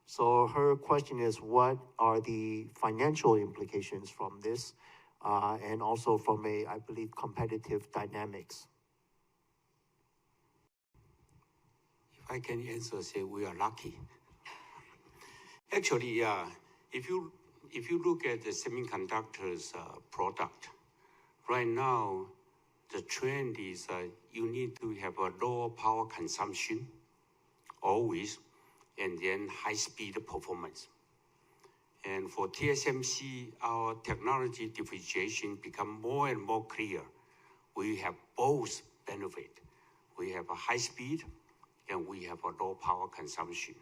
So her question is, what are the financial implications from this, and also from I believe, competitive dynamics? If I can answer, say we are lucky. Actually, if you look at the semiconductors product, right now, the trend is you need to have a lower power consumption, always, and then high-speed performance. And for TSMC, our technology differentiation become more and more clear. We have both benefit. We have a high speed, and we have a low power consumption.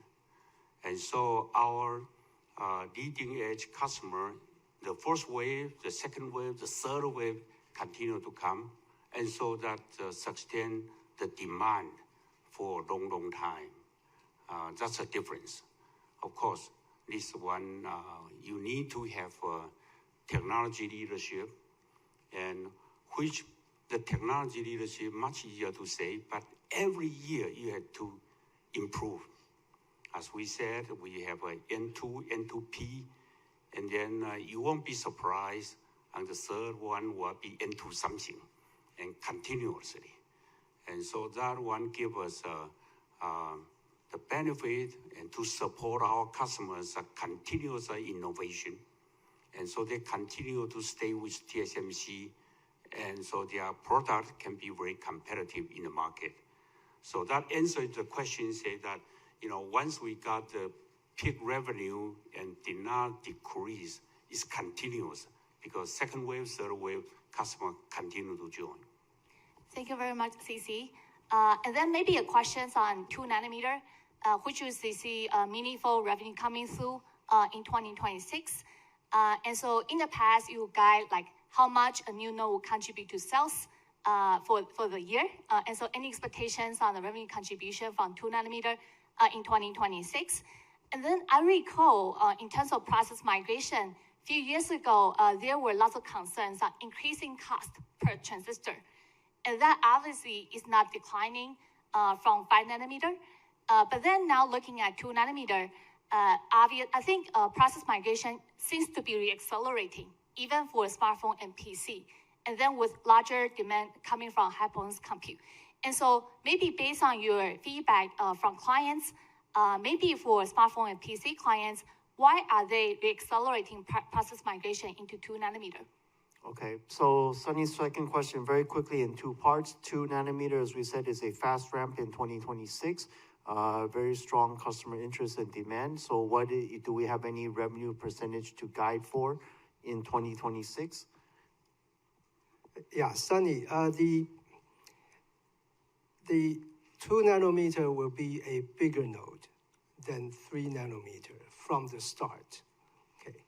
And so our leading-edge customer, the first wave, the second wave, the third wave continue to come, and so that sustain the demand for a long, long time. That's a difference. Of course, this one, you need to have technology leadership, and which the technology leadership much easier to say, but every year you have to improve. As we said, we have a N2, N2P, and then you won't be surprised, and the third one will be N2 something, and continuously. And so that one gives us the benefit and to support our customers continuous innovation. And so they continue to stay with TSMC, and so their product can be very competitive in the market. So that answers the question, say that, once we got the peak revenue and did not decrease, it's continuous because second wave, third wave, customer continue to join. Thank you very much, CC. And then maybe a question on 2 nanometer, which you see meaningful revenue coming through in 2026. And so in the past, you guide like how much a new node will contribute to sales for the year. And so any expectations on the revenue contribution from 2 nanometer in 2026? And then I recall in terms of process migration, few years ago, there were lots of concerns on increasing cost per transistor. And that obviously is not declining from 5 nanometer. But then now looking at 2 nanometer, I think process migration seems to be reaccelerating, even for smartphone and PC. And then with larger demand coming from high-performance compute. And so maybe based on your feedback from clients, maybe for smartphone and PC clients, why are they reaccelerating process migration into 2 nanometer? Okay, so Sunny's second question very quickly in 2 parts. 2 nanometer, as we said, is a fast ramp in 2026. Very strong customer interest and demand. So what do we have any revenue percentage to guide for in 2026? Yeah, Sunny, the 2 nanometer will be a bigger node than 3 nanometer from the start. Okay,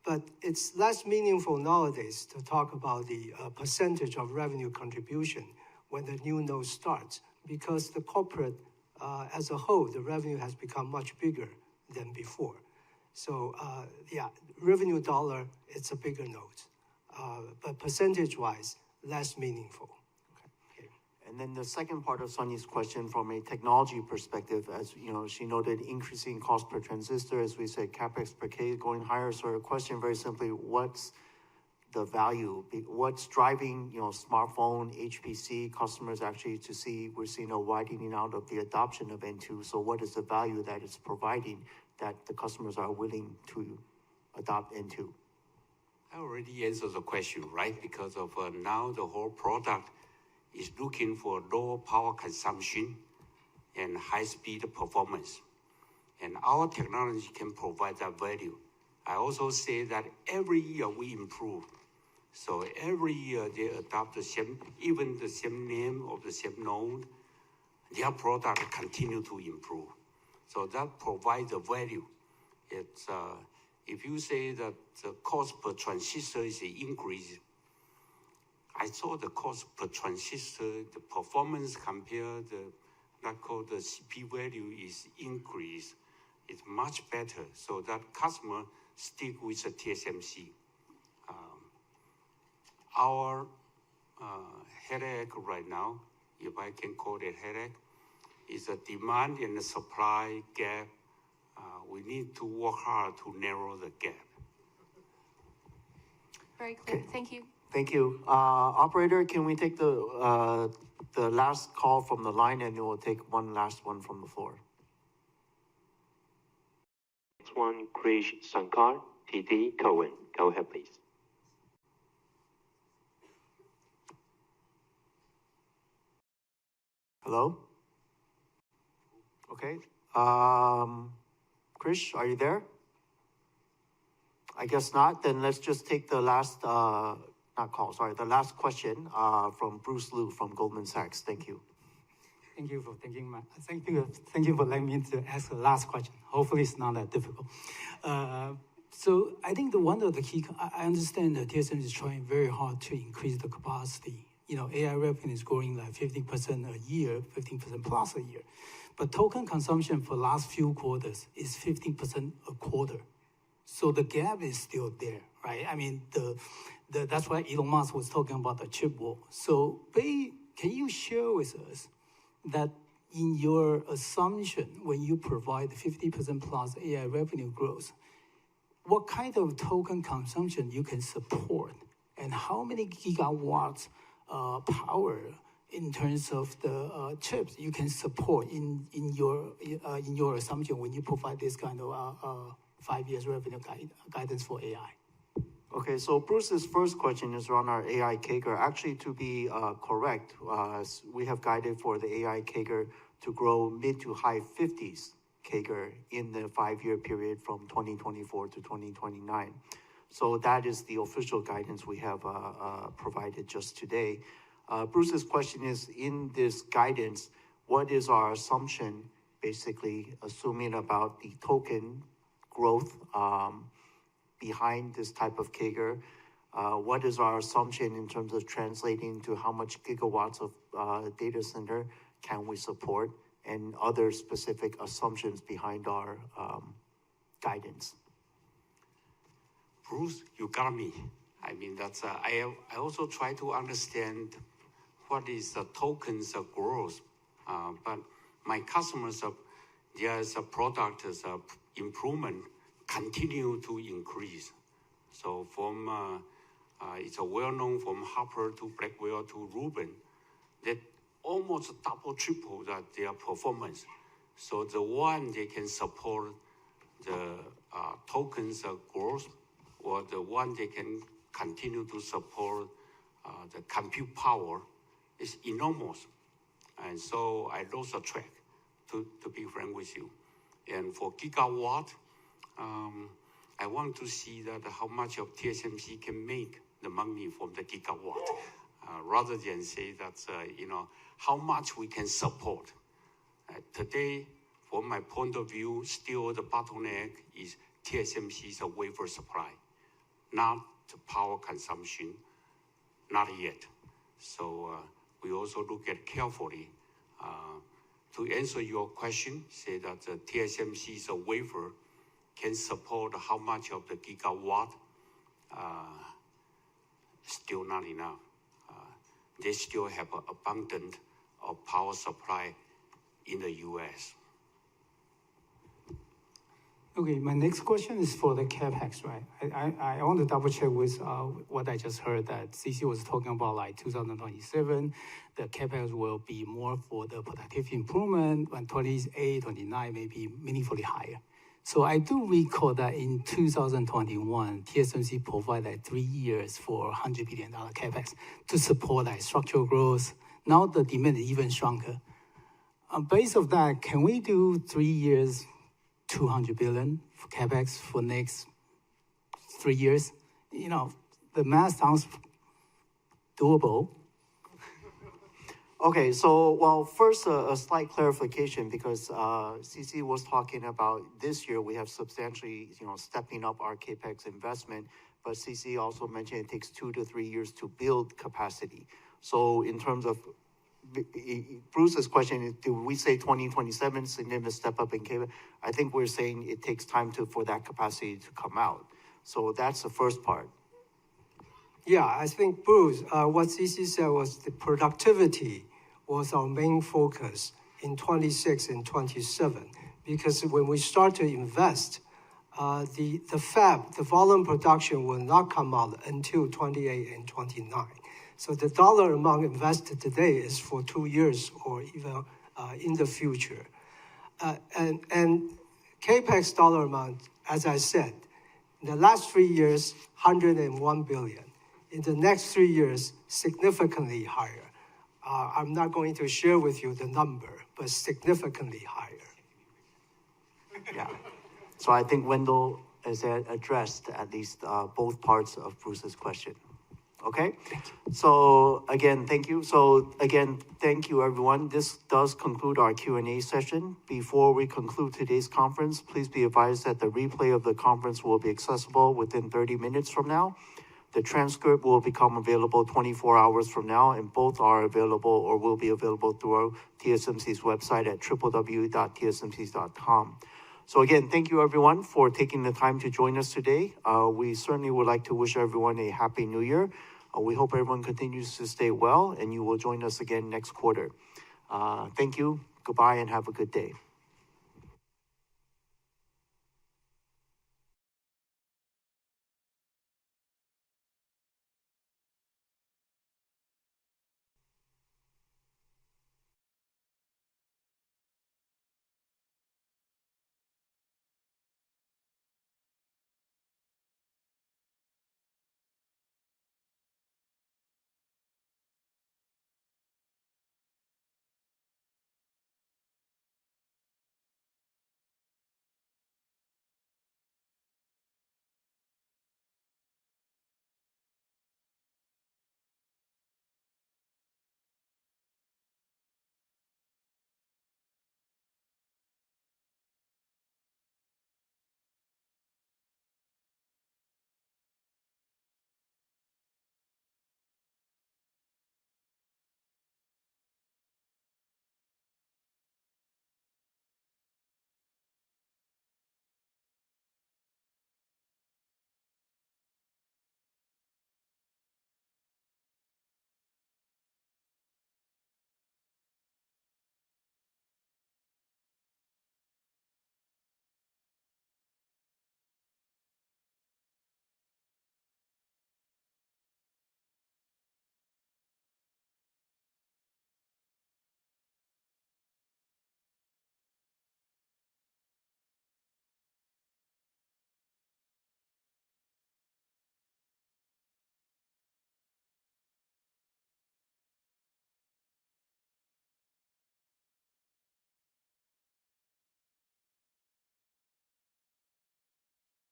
but it's less meaningful nowadays to talk about the percentage of revenue contribution when the new node starts, because the corporate as a whole, the revenue has become much bigger than before. So yeah, revenue dollar, it's a bigger node, but percentage-wise, less meaningful. And then the second part of Sunny's question from a technology perspective, as you know, she noted increasing cost per transistor, as we said, CapEx per K going higher. So her question very simply, what's the value? What's driving, smartphone, HPC customers actually to see, we're seeing a widening out of the adoption of N2. So what is the value that it's providing that the customers are willing to adopt N2? I already answered the question, right? Because of now the whole product is looking for low power consumption and high-speed performance. And our technology can provide that value. I also say that every year we improve. So every year they adopt the same, even the same name of the same node, their product continue to improve. So that provides the value. It's, if you say that the cost per transistor is increased, I saw the cost per transistor, the performance compared the CP value is increased. It's much better. So that customer stick with the TSMC. Our headache right now, if I can call it headache, is the demand and the supply gap. We need to work hard to narrow the gap. Very clear. Okay. Thank you. Thank you. Operator, can we take the last call from the line, and then we'll take one last one from the floor. Next one, Krish Sankar, TD Cowen. Go ahead, please. Hello? Okay. Krish, are you there? I guess not. Then let's just take the last, the last question from Bruce Lu from Goldman Sachs. Thank you. Thank you for thank you for letting me to ask the last question. Hopefully it's not that difficult. So I think one of the key, I understand that TSMC is trying very hard to increase the capacity. AI revenue is growing like 15% a year, 15% plus a year. But token consumption for last few quarters is 15% a quarter. So the gap is still there, right? I mean, that's why Elon Musk was talking about the chip war. So can you share with us that in your assumption, when you provide 50% plus AI revenue growth, what kind of token consumption you can support, and how many gigawatts power in terms of the chips you can support in your assumption when you provide this kind of 5 years revenue guidance for AI? Okay, so Bruce's first question is around our AI CAGR. Actually, to be correct, we have guided for the AI CAGR to grow mid to high 50s CAGR in the 5-year period from 2024 to 2029. So that is the official guidance we have provided just today. Bruce's question is, in this guidance, what is our assumption, basically assuming about the token growth behind this type of CAGR? What is our assumption in terms of translating to how much gigawatts of data center can we support, and other specific assumptions behind our guidance? Bruce, you got me. I mean, that's, I also try to understand what is the tokens of growth, but my customers, there's a product improvement continue to increase. So from, it's a well-known from Hopper to Blackwell to Rubin, that almost double, triple that their performance. So the one they can support the tokens of growth, or the one they can continue to support the compute power is enormous. And so I lost a track, to be frank with you. And for gigawatt, I want to see that how much of TSMC can make the money from the gigawatt, rather than say that, how much we can support. Today, from my point of view, still the bottleneck is TSMC's wafer supply, not the power consumption, not yet. So we also look at carefully. To answer your question, say that the TSMC's wafer can support how much of the gigawatt, still not enough. They still have an abundance of power supply in the US. Okay, my next question is for the CapEx, right? I want to double check with what I just heard, that CC was talking about like 2027, the CapEx will be more for the productivity improvement, when 28, 29 may be meaningfully higher. So I do recall that in 2021, TSMC provided 3 years for $100 billion CapEx to support like structural growth. Now the demand is even stronger. Based on that, can we do 3 years, $200 billion for CapEx for next 3 years? The math sounds doable. Okay, so, well, first, a slight clarification, because CC was talking about this year we have substantially, stepping up our CapEx investment, but CC also mentioned it takes 2 to 3 years to build capacity. So in terms of Bruce's question is, do we say 2027, significant step up in CapEx? I think we're saying it takes time for that capacity to come out. So that's the first part. Yeah, I think, Bruce, what CC said was the productivity was our main focus in 26 and 27, because when we start to invest, the fab, the volume production will not come out until 28 and 29. So the dollar amount invested today is for 2 years or even in the future. And CapEx dollar amount, as I said, in the last 3 years, $101 billion. In the next 3 years, significantly higher. I'm not going to share with you the number, but significantly higher. Yeah. So I think Wendell has addressed at least both parts of Bruce's question. Okay? So again, thank you. So again, thank you, everyone. This does conclude our Q&A session. Before we conclude today's conference, please be advised that the replay of the conference will be accessible within 30 minutes from now. The transcript will become available 24 hours from now, and both are available or will be available through TSMC's website at www.tsmc.com. So again, thank you, everyone, for taking the time to join us today. We certainly would like to wish everyone a happy new year. We hope everyone continues to stay well, and you will join us again next quarter. Thank you, goodbye, and have a good day.